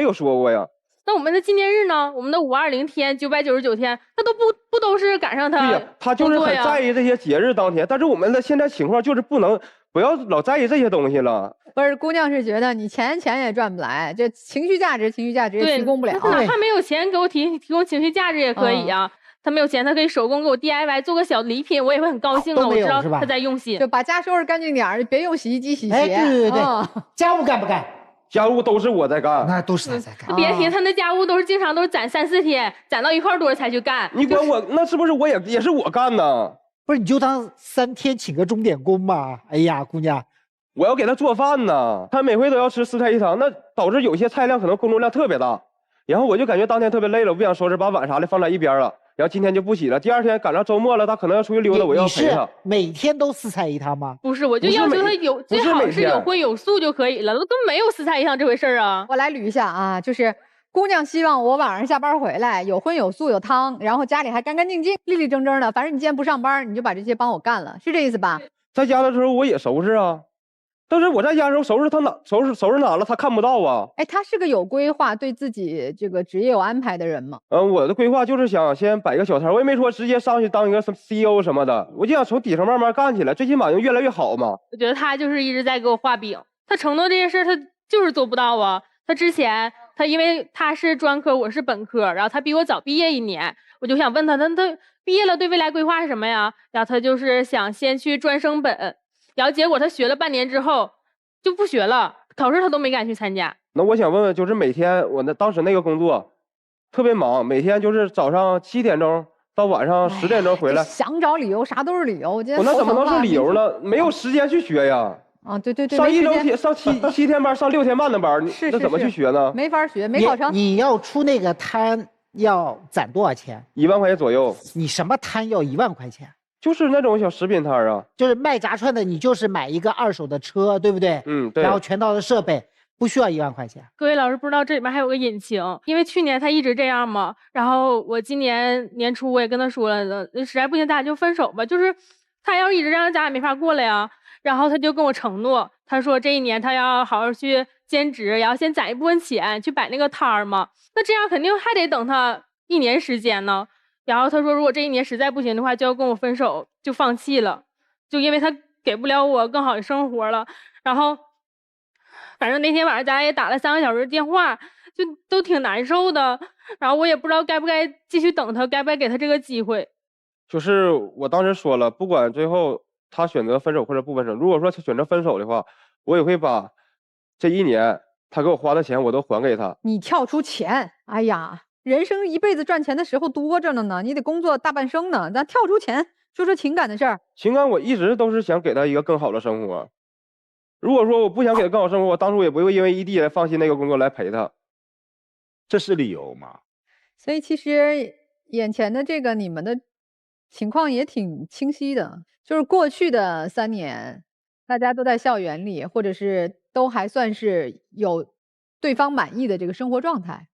有说过呀。那我们的纪念日呢？我们的520天、999天，那都不都是赶上他？对呀，他就是很在意这些节日当天。但是我们的现在情况就是不要老在意这些东西了。不是，姑娘是觉得你钱也赚不来，这情绪价值也提供不了。哪怕没有钱给我提供情绪价值也可以啊。他没有钱，他可以手工给我 DIY 做个小礼品，我也会很高兴啊。我知道他在用心，就把家收拾干净点，别用洗衣机洗鞋。哎，对，家务干不干？家务都是我在干，那都是他在干。别提他那家务经常都是攒3、4天，攒到一块多才去干。你管我，那是不是我也是我干呢？不是，你就当3天请个钟点工嘛。哎呀，姑娘，我要给他做饭呢，他每回都要吃4菜1汤，那导致有些菜量可能工作量特别大。然后我就感觉当天特别累了，我不想收拾，把碗啥的放在一边了。然后今天就不洗了。第二天赶上周末了，他可能要出去溜达，我要陪他。每天都4菜1汤吗？不是，我就要求他有最好是有荤有素就可以了，都没有4菜1汤这回事啊。我来捋一下啊，就是姑娘希望我晚上下班回来有荤有素有汤，然后家里还干干净净、立立正正的。反正你既然不上班，你就把这些帮我干了，是这意思吧？在家的时候我也收拾啊。但是我在家的时候收拾哪了，他看不到啊。哎，他是个有规划、对自己这个职业有安排的人吗？我的规划就是想先摆个小摊，我也没说直接上去当一个什么 CEO 什么的，我就想从底层慢慢干起来，最起码能越来越好嘛。我觉得他就是一直在给我画饼，他承诺这件事他就是做不到啊。他之前因为他是专科，我是本科，然后他比我早毕业1年，我就想问他毕业了对未来规划是什么呀？然后他就是想先去专升本。然后结果他学了半年之后就不学了，考试他都没敢去参加。那我想问问，就是每天当时那个工作特别忙，每天就是早上7点钟到晚上10点钟回来，想找理由啥都是理由。我那怎么能是理由呢？没有时间去学呀。啊，对，上7天班，上6天半的班，那怎么去学呢？没法学，没考成。你要出那个摊要攒多少钱？1万块钱左右。你什么摊要1万块钱？就是那种小食品摊啊，就是卖炸串的，你就是买一个2手的车，对不对？对。然后全套的设备不需要1万块钱。各位老师不知道这里面还有个隐情，因为去年他一直这样嘛，然后我今年年初我也跟他说了，实在不行咱俩就分手吧。就是他要是一直这样，咱俩没法过了呀。然后他就跟我承诺，他说这1年他要好好去兼职，然后先攒一部分钱去摆那个摊儿嘛。那这样肯定还得等他1年时间呢。然后他说，如果这1年实在不行的话，就要跟我分手，就放弃了，就因为他给不了我更好的生活了。然后，反正那天晚上咱俩也打了3个小时电话，就都挺难受的。然后我也不知道该不该继续等他，该不该给他这个机会。就是我当时说了，不管最后他选择分手或者不分手，如果说他选择分手的话，我也会把这1年他给我花的钱我都还给他。你跳出钱，哎呀。人生一辈子赚钱的时候多着呢，你得工作大半生呢。咱跳出钱，说说情感的事儿。情感我一直都是想给他一个更好的生活。如果说我不想给他更好生活，我当初也不会因为异地来放弃那个工作来陪他。这是理由吗？所以其实眼前的这个你们的情况也挺清晰的，就是过去的3年，大家都在校园里，或者是都还算是有对方满意的这个生活状态。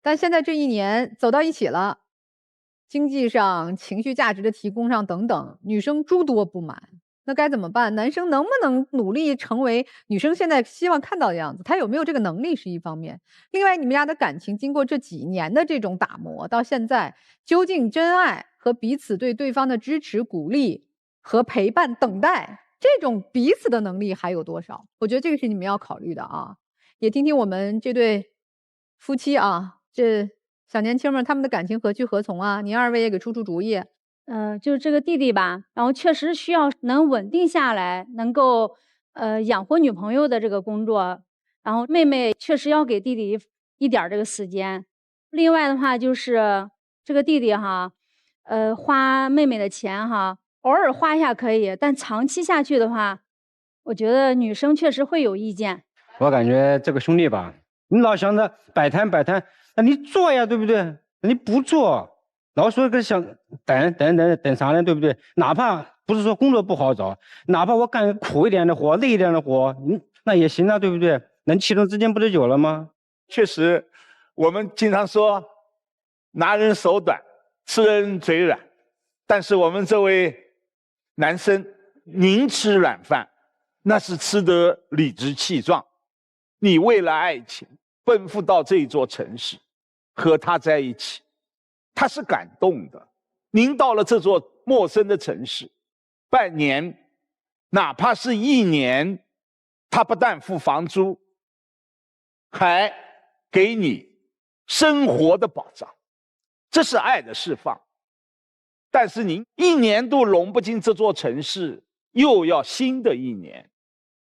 但现在这1年走到一起了，经济上、情绪价值的提供上等等，女生诸多不满，那该怎么办？男生能不能努力成为女生现在希望看到的样子？他有没有这个能力是一方面。另外，你们俩的感情经过这几年的这种打磨，到现在究竟真爱和彼此对对方的支持、鼓励和陪伴、等待，这种彼此的能力还有多少？我觉得这个是你们要考虑的啊。也听听我们这对夫妻啊。这小年轻们他们的感情何去何从啊？您2位也给出主意。就是这个弟弟吧，然后确实需要能稳定下来，能够养活女朋友的这个工作。然后妹妹确实要给弟弟一点这个时间。另外的话就是这个弟弟哈，花妹妹的钱哈，偶尔花一下可以，但长期下去的话，我觉得女生确实会有意见。我感觉这个兄弟吧，你老想着摆摊，那你做呀，对不对？你不做，老说个想等啥呢，对不对？哪怕不是说工作不好找，哪怕我干苦一点的活、累一点的活，那也行啊，对不对？能其中之间不就有了吗？确实，我们经常说拿人手短，吃人嘴软，但是我们这位男生，您吃软饭，那是吃得理直气壮。你为了爱情奔赴到这座城市，和他在一起，他是感动的。您到了这座陌生的城市，半年，哪怕是1年，他不但付房租，还给你生活的保障，这是爱的释放。但是您1年都融不进这座城市，又要新的1年，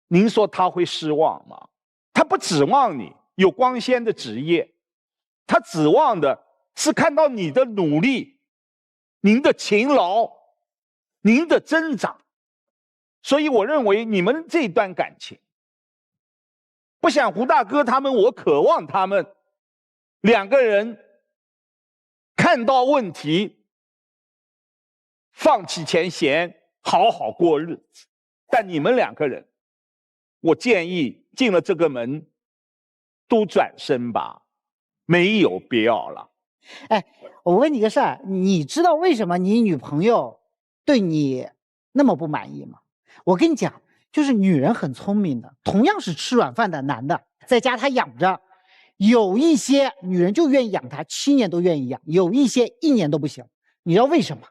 您说他会失望吗？他不指望你有光鲜的职业，他指望的是看到你的努力，您的勤劳，您的增长。所以我认为你们这段感情，不像胡大哥他们，我渴望他们两个人看到问题，放弃前嫌，好好过日子。但你们两个人，我建议进了这个门，都转身吧，没有必要了。哎，我问你个事儿，你知道为什么你女朋友对你那么不满意吗？我跟你讲，就是女人很聪明的，同样是吃软饭的男的，在家他养着，有一些女人就愿意养他，7年都愿意养，有一些1年都不行。你知道为什么？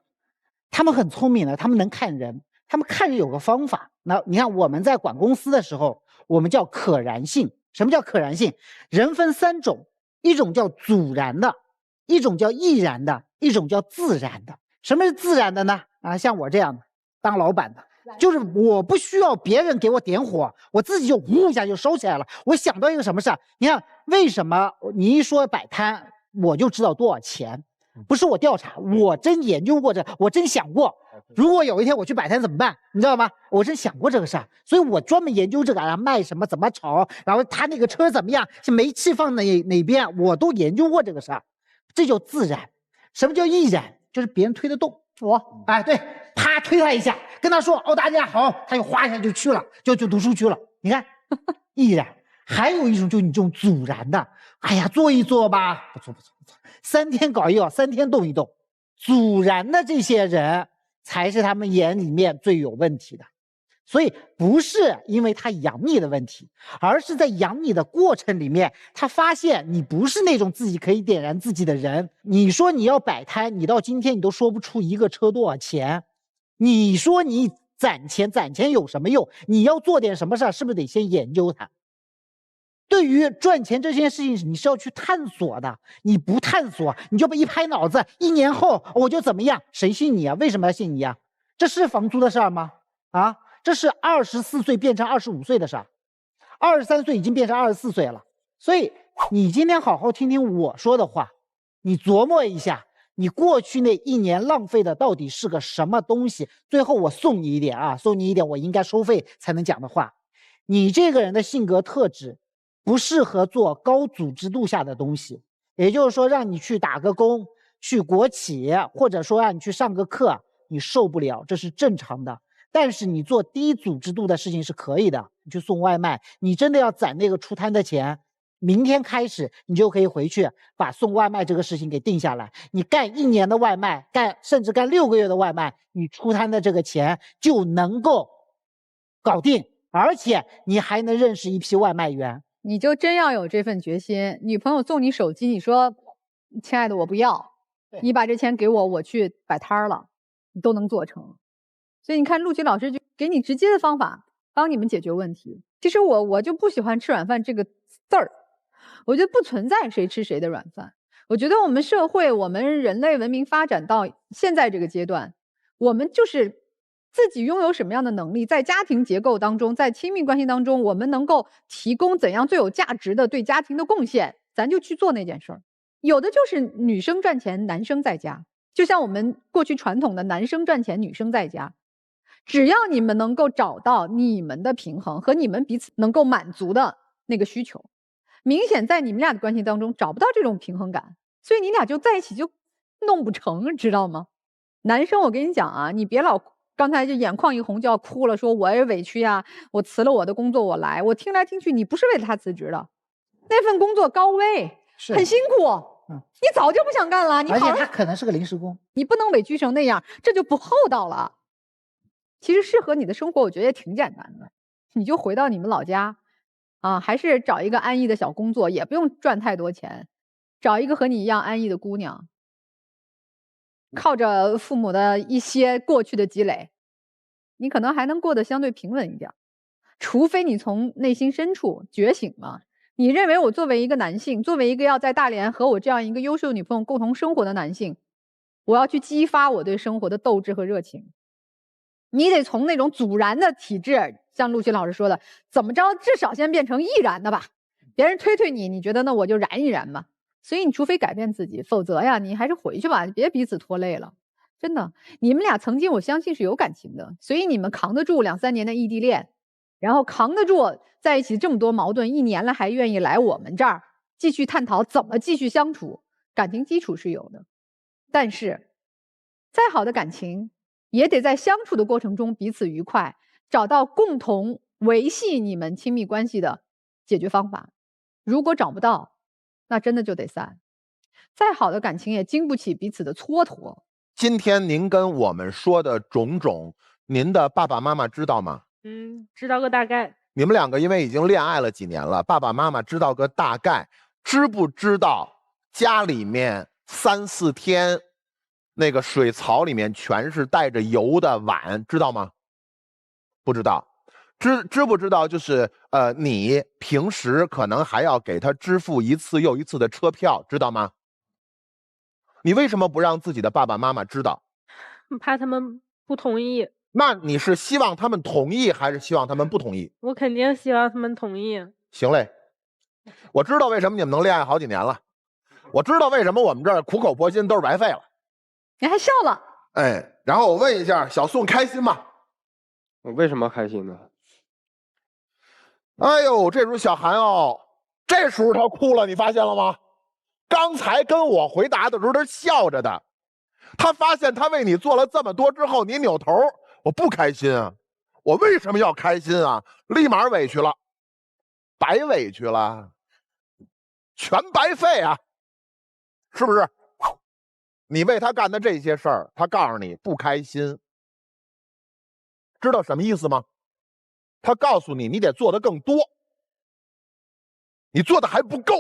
他们很聪明的，他们能看人，他们看人有个方法。那你看我们在管公司的时候，我们叫可燃性。什么叫可燃性？人分3种，一种叫阻燃的，一种叫易燃的，一种叫自燃的。什么是自燃的呢？啊，像我这样的当老板的，就是我不需要别人给我点火，我自己就呼一下就烧起来了。我想到一个什么事儿，你看为什么你一说摆摊，我就知道多少钱？不是我调查，我真研究过这，我真想过，如果有一天我去摆摊怎么办？你知道吗？我真想过这个事儿，所以我专门研究这个，然后卖什么，怎么炒，然后他那个车怎么样，是煤气放哪边，我都研究过这个事儿。这叫自燃。什么叫易燃？就是别人推得动。哎，对，啪推他一下，跟他说大家好，他就哗一下就去了，就读书去了。你看，易燃。还有一种就是你这种阻燃的，哎呀，做一做吧，不错，3天搞一搞，3天动一动。阻燃的这些人才是他们眼里面最有问题的。所以不是因为他养你的问题，而是在养你的过程里面，他发现你不是那种自己可以点燃自己的人。你说你要摆摊，你到今天你都说不出一个车多少钱。你说你攒钱有什么用？你要做点什么事儿，是不是得先研究它？对于赚钱这件事情，你是要去探索的。你不探索，你就被一拍脑子，1年后我就怎么样？谁信你啊？为什么要信你啊？这是房租的事儿吗？啊，这是24岁变成25岁的事儿，23岁已经变成24岁了。所以你今天好好听听我说的话，你琢磨一下，你过去那1年浪费的到底是个什么东西？最后我送你一点啊，送你一点我应该收费才能讲的话。你这个人的性格特质不适合做高组织度下的东西，也就是说让你去打个工，去国企，或者说让你去上个课，你受不了，这是正常的。但是你做低组织度的事情是可以的，你去送外卖，你真的要攒那个出摊的钱，明天开始你就可以回去把送外卖这个事情给定下来。你干1年的外卖，甚至干6个月的外卖，你出摊的这个钱就能够搞定，而且你还能认识一批外卖员。你就真要有这份决心，女朋友送你手机，你说亲爱的我不要，你把这钱给我，我去摆摊了，你都能做成。所以你看陆琪老师就给你直接的方法帮你们解决问题。其实我就不喜欢吃软饭这个字儿，我觉得不存在谁吃谁的软饭。我觉得我们社会，我们人类文明发展到现在这个阶段，我们就是自己拥有什么样的能力，在家庭结构当中，在亲密关系当中，我们能够提供怎样最有价值的对家庭的贡献，咱就去做那件事儿。有的就是女生赚钱，男生在家，就像我们过去传统的男生赚钱，女生在家。只要你们能够找到你们的平衡和你们彼此能够满足的那个需求，明显在你们俩的关系当中找不到这种平衡感，所以你俩就在一起就弄不成，知道吗？男生我跟你讲啊，你别老刚才就眼眶一红就要哭了，说我也委屈呀，我辞了我的工作我来，我听来听去你不是为了他辞职的，那份工作高危，很辛苦，你早就不想干了，而且他可能是个临时工，你不能委屈成那样，这就不厚道了。其实适合你的生活我觉得也挺简单的，你就回到你们老家啊，还是找一个安逸的小工作，也不用赚太多钱，找一个和你一样安逸的姑娘，靠着父母的一些过去的积累，你可能还能过得相对平稳一点。除非你从内心深处觉醒了，你认为我作为一个男性，作为一个要在大连和我这样一个优秀女朋友共同生活的男性，我要去激发我对生活的斗志和热情。你得从那种阻燃的体质，像陆琪老师说的，怎么着至少先变成易燃的吧，别人推你，你觉得那我就燃一燃吧。所以你除非改变自己，否则呀你还是回去吧，别彼此拖累了。真的，你们俩曾经我相信是有感情的，所以你们扛得住2、3年的异地恋，然后扛得住在一起这么多矛盾，1年了还愿意来我们这儿继续探讨怎么继续相处，感情基础是有的。但是，再好的感情，也得在相处的过程中彼此愉快，找到共同维系你们亲密关系的解决方法。如果找不到，那真的就得散。再好的感情也经不起彼此的蹉跎。今天您跟我们说的种种，您的爸爸妈妈知道吗？知道个大概。你们两个因为已经恋爱了几年了，爸爸妈妈知道个大概，知不知道家里面3、4天那个水槽里面全是带着油的碗，知道吗？不知道。知不知道就是你平时可能还要给他支付一次又一次的车票，知道吗？你为什么不让自己的爸爸妈妈知道？怕他们不同意。那你是希望他们同意还是希望他们不同意？我肯定希望他们同意。行嘞，我知道为什么你们能恋爱好几年了，我知道为什么我们这儿苦口婆心都是白费了。你还笑了？哎，然后我问一下，小宋开心吗？我为什么开心呢？哎呦，这时候小韩哦，这时候他哭了，你发现了吗？刚才跟我回答的时候他笑着的，他发现他为你做了这么多之后，你扭头，我不开心啊，我为什么要开心啊？立马委屈了，白委屈了，全白费啊，是不是？你为他干的这些事儿，他告诉你不开心，知道什么意思吗？他告诉你，你得做的更多，你做的还不够，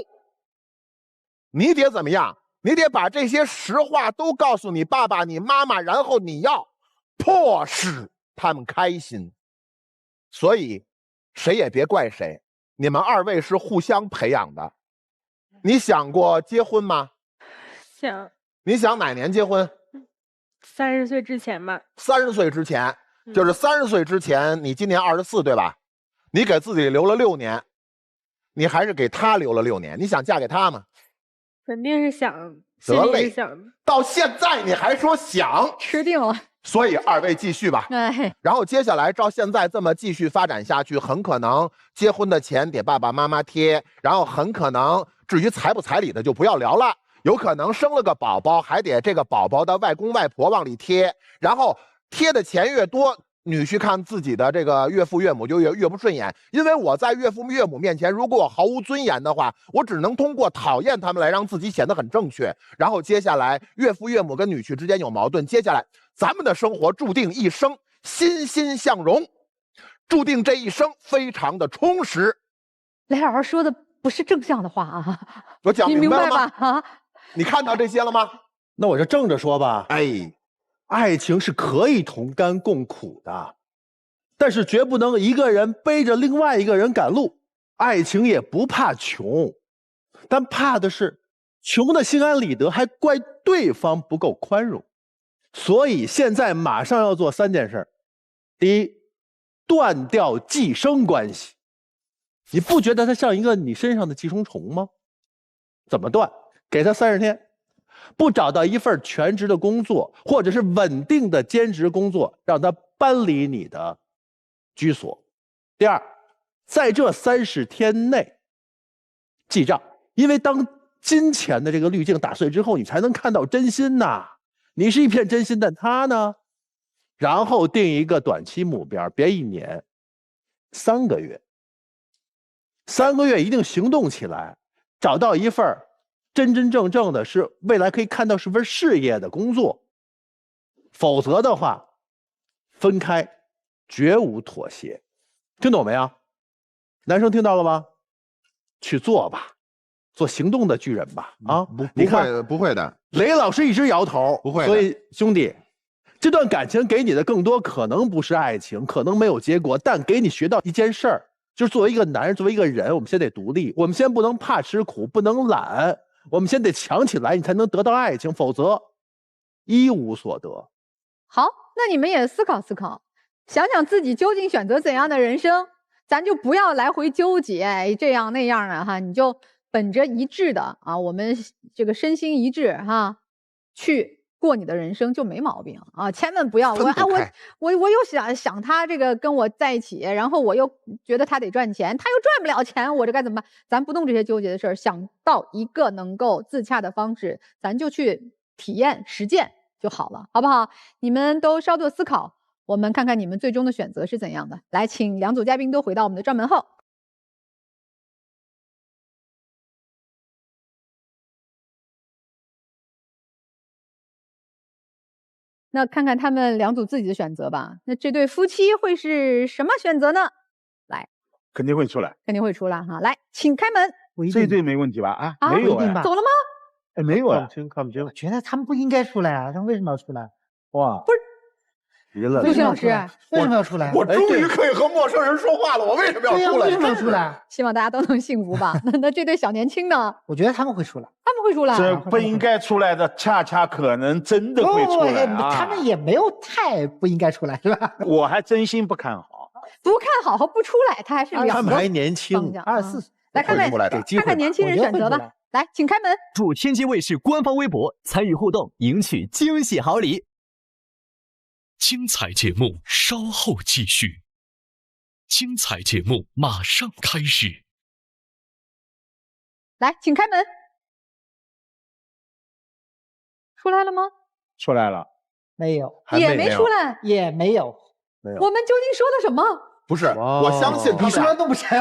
你得怎么样？你得把这些实话都告诉你爸爸、你妈妈，然后你要迫使他们开心。所以，谁也别怪谁，你们2位是互相培养的。你想过结婚吗？想。你想哪年结婚？30岁之前吧。30岁之前。就是30岁之前，你今年24对吧？你给自己留了6年，你还是给他留了6年。你想嫁给他吗？肯定是想，得嘞，想。到现在你还说想，吃定了。所以2位继续吧。哎，然后接下来照现在这么继续发展下去，很可能结婚的钱得爸爸妈妈贴，然后很可能至于彩不彩礼的就不要聊了，有可能生了个宝宝还得这个宝宝的外公外婆往里贴，然后。贴的钱越多，女婿看自己的这个岳父岳母就越不顺眼。因为我在岳父岳母面前，如果我毫无尊严的话，我只能通过讨厌他们来让自己显得很正确。然后接下来岳父岳母跟女婿之间有矛盾，接下来咱们的生活注定一生欣欣向荣，注定这一生非常的充实。雷老师说的不是正向的话啊，我讲明白了吗？啊，你看到这些了吗？那我就正着说吧。哎。爱情是可以同甘共苦的，但是绝不能一个人背着另外一个人赶路。爱情也不怕穷，但怕的是穷的心安理得，还怪对方不够宽容。所以现在马上要做3件事。第一，断掉寄生关系。你不觉得它像一个你身上的寄生虫吗？怎么断？给他30天。不找到一份全职的工作，或者是稳定的兼职工作，让他搬离你的居所。第二，在这30天内记账，因为当金钱的这个滤镜打碎之后，你才能看到真心呐。你是一片真心，但他呢？然后定一个短期目标，别1年，3个月，3个月一定行动起来，找到一份真真正正的是未来可以看到是份事业的工作，否则的话，分开绝无妥协。听懂没有？男生听到了吗？去做吧，做行动的巨人吧！啊，不会的。雷老师一直摇头，不会的。所以兄弟，这段感情给你的更多可能不是爱情，可能没有结果，但给你学到一件事儿，就是作为一个男人，作为一个人，我们先得独立，我们先不能怕吃苦，不能懒。我们先得强起来，你才能得到爱情，否则一无所得。好，那你们也思考思考，想想自己究竟选择怎样的人生，咱就不要来回纠结这样那样的哈，你就本着一致的啊，我们这个身心一致哈，去过你的人生就没毛病啊！千万不要我又想他这个跟我在一起，然后我又觉得他得赚钱，他又赚不了钱，我这该怎么办？咱不动这些纠结的事儿，想到一个能够自洽的方式，咱就去体验实践就好了，好不好？你们都稍作思考，我们看看你们最终的选择是怎样的。来，请两组嘉宾都回到我们的转门后。那看看他们两组自己的选择吧。那这对夫妻会是什么选择呢？来，肯定会出来，肯定会出来哈。来，请开门。这对没问题吧？没有吧？走了吗？哎，没有啊，看不清。我觉得他们不应该出来啊，他们为什么要出来？哇，不是。陆星老师为什么要出来？我终于可以和陌生人说话了，我为什么要出来？为什么要出来？希望大家都能幸福吧。那这对小年轻呢？我觉得他们会出来，他们会出来。这不应该出来的，恰恰可能真的会出来啊！他们也没有太不应该出来，是吧？我还真心不看好，不看好和不出来，他还是两个。他们还年轻，24岁，来看看年轻人选择吧。来，请开门。祝天津卫视官方微博参与互动，赢取惊喜好礼。精彩节目稍后继续，精彩节目马上开始。来，请开门。出来了吗？出来了，没有，也没出来，也没有。我们究竟说的什么？不是，我相信你说都不成。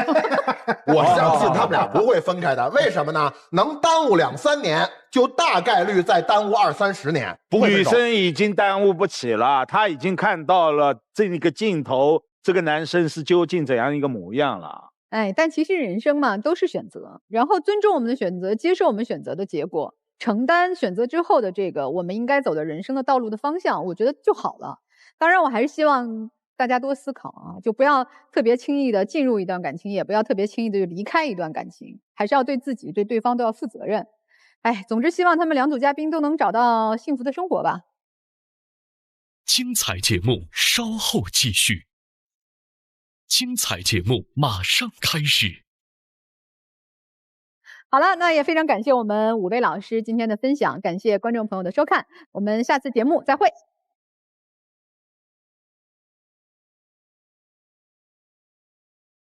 我相信他们俩不会分开的，为什么呢？能耽误2-3年，就大概率再耽误20-30年，不会分手。女生已经耽误不起了，她已经看到了这个镜头，这个男生是究竟怎样一个模样了。哎，但其实人生嘛，都是选择，然后尊重我们的选择，接受我们选择的结果，承担选择之后的这个我们应该走的人生的道路的方向，我觉得就好了。当然，我还是希望大家多思考啊，就不要特别轻易的进入一段感情，也不要特别轻易的就离开一段感情，还是要对自己、对对方都要负责任。哎，总之希望他们两组嘉宾都能找到幸福的生活吧。精彩节目稍后继续，精彩节目马上开始。好了，那也非常感谢我们5位老师今天的分享，感谢观众朋友的收看，我们下次节目再会。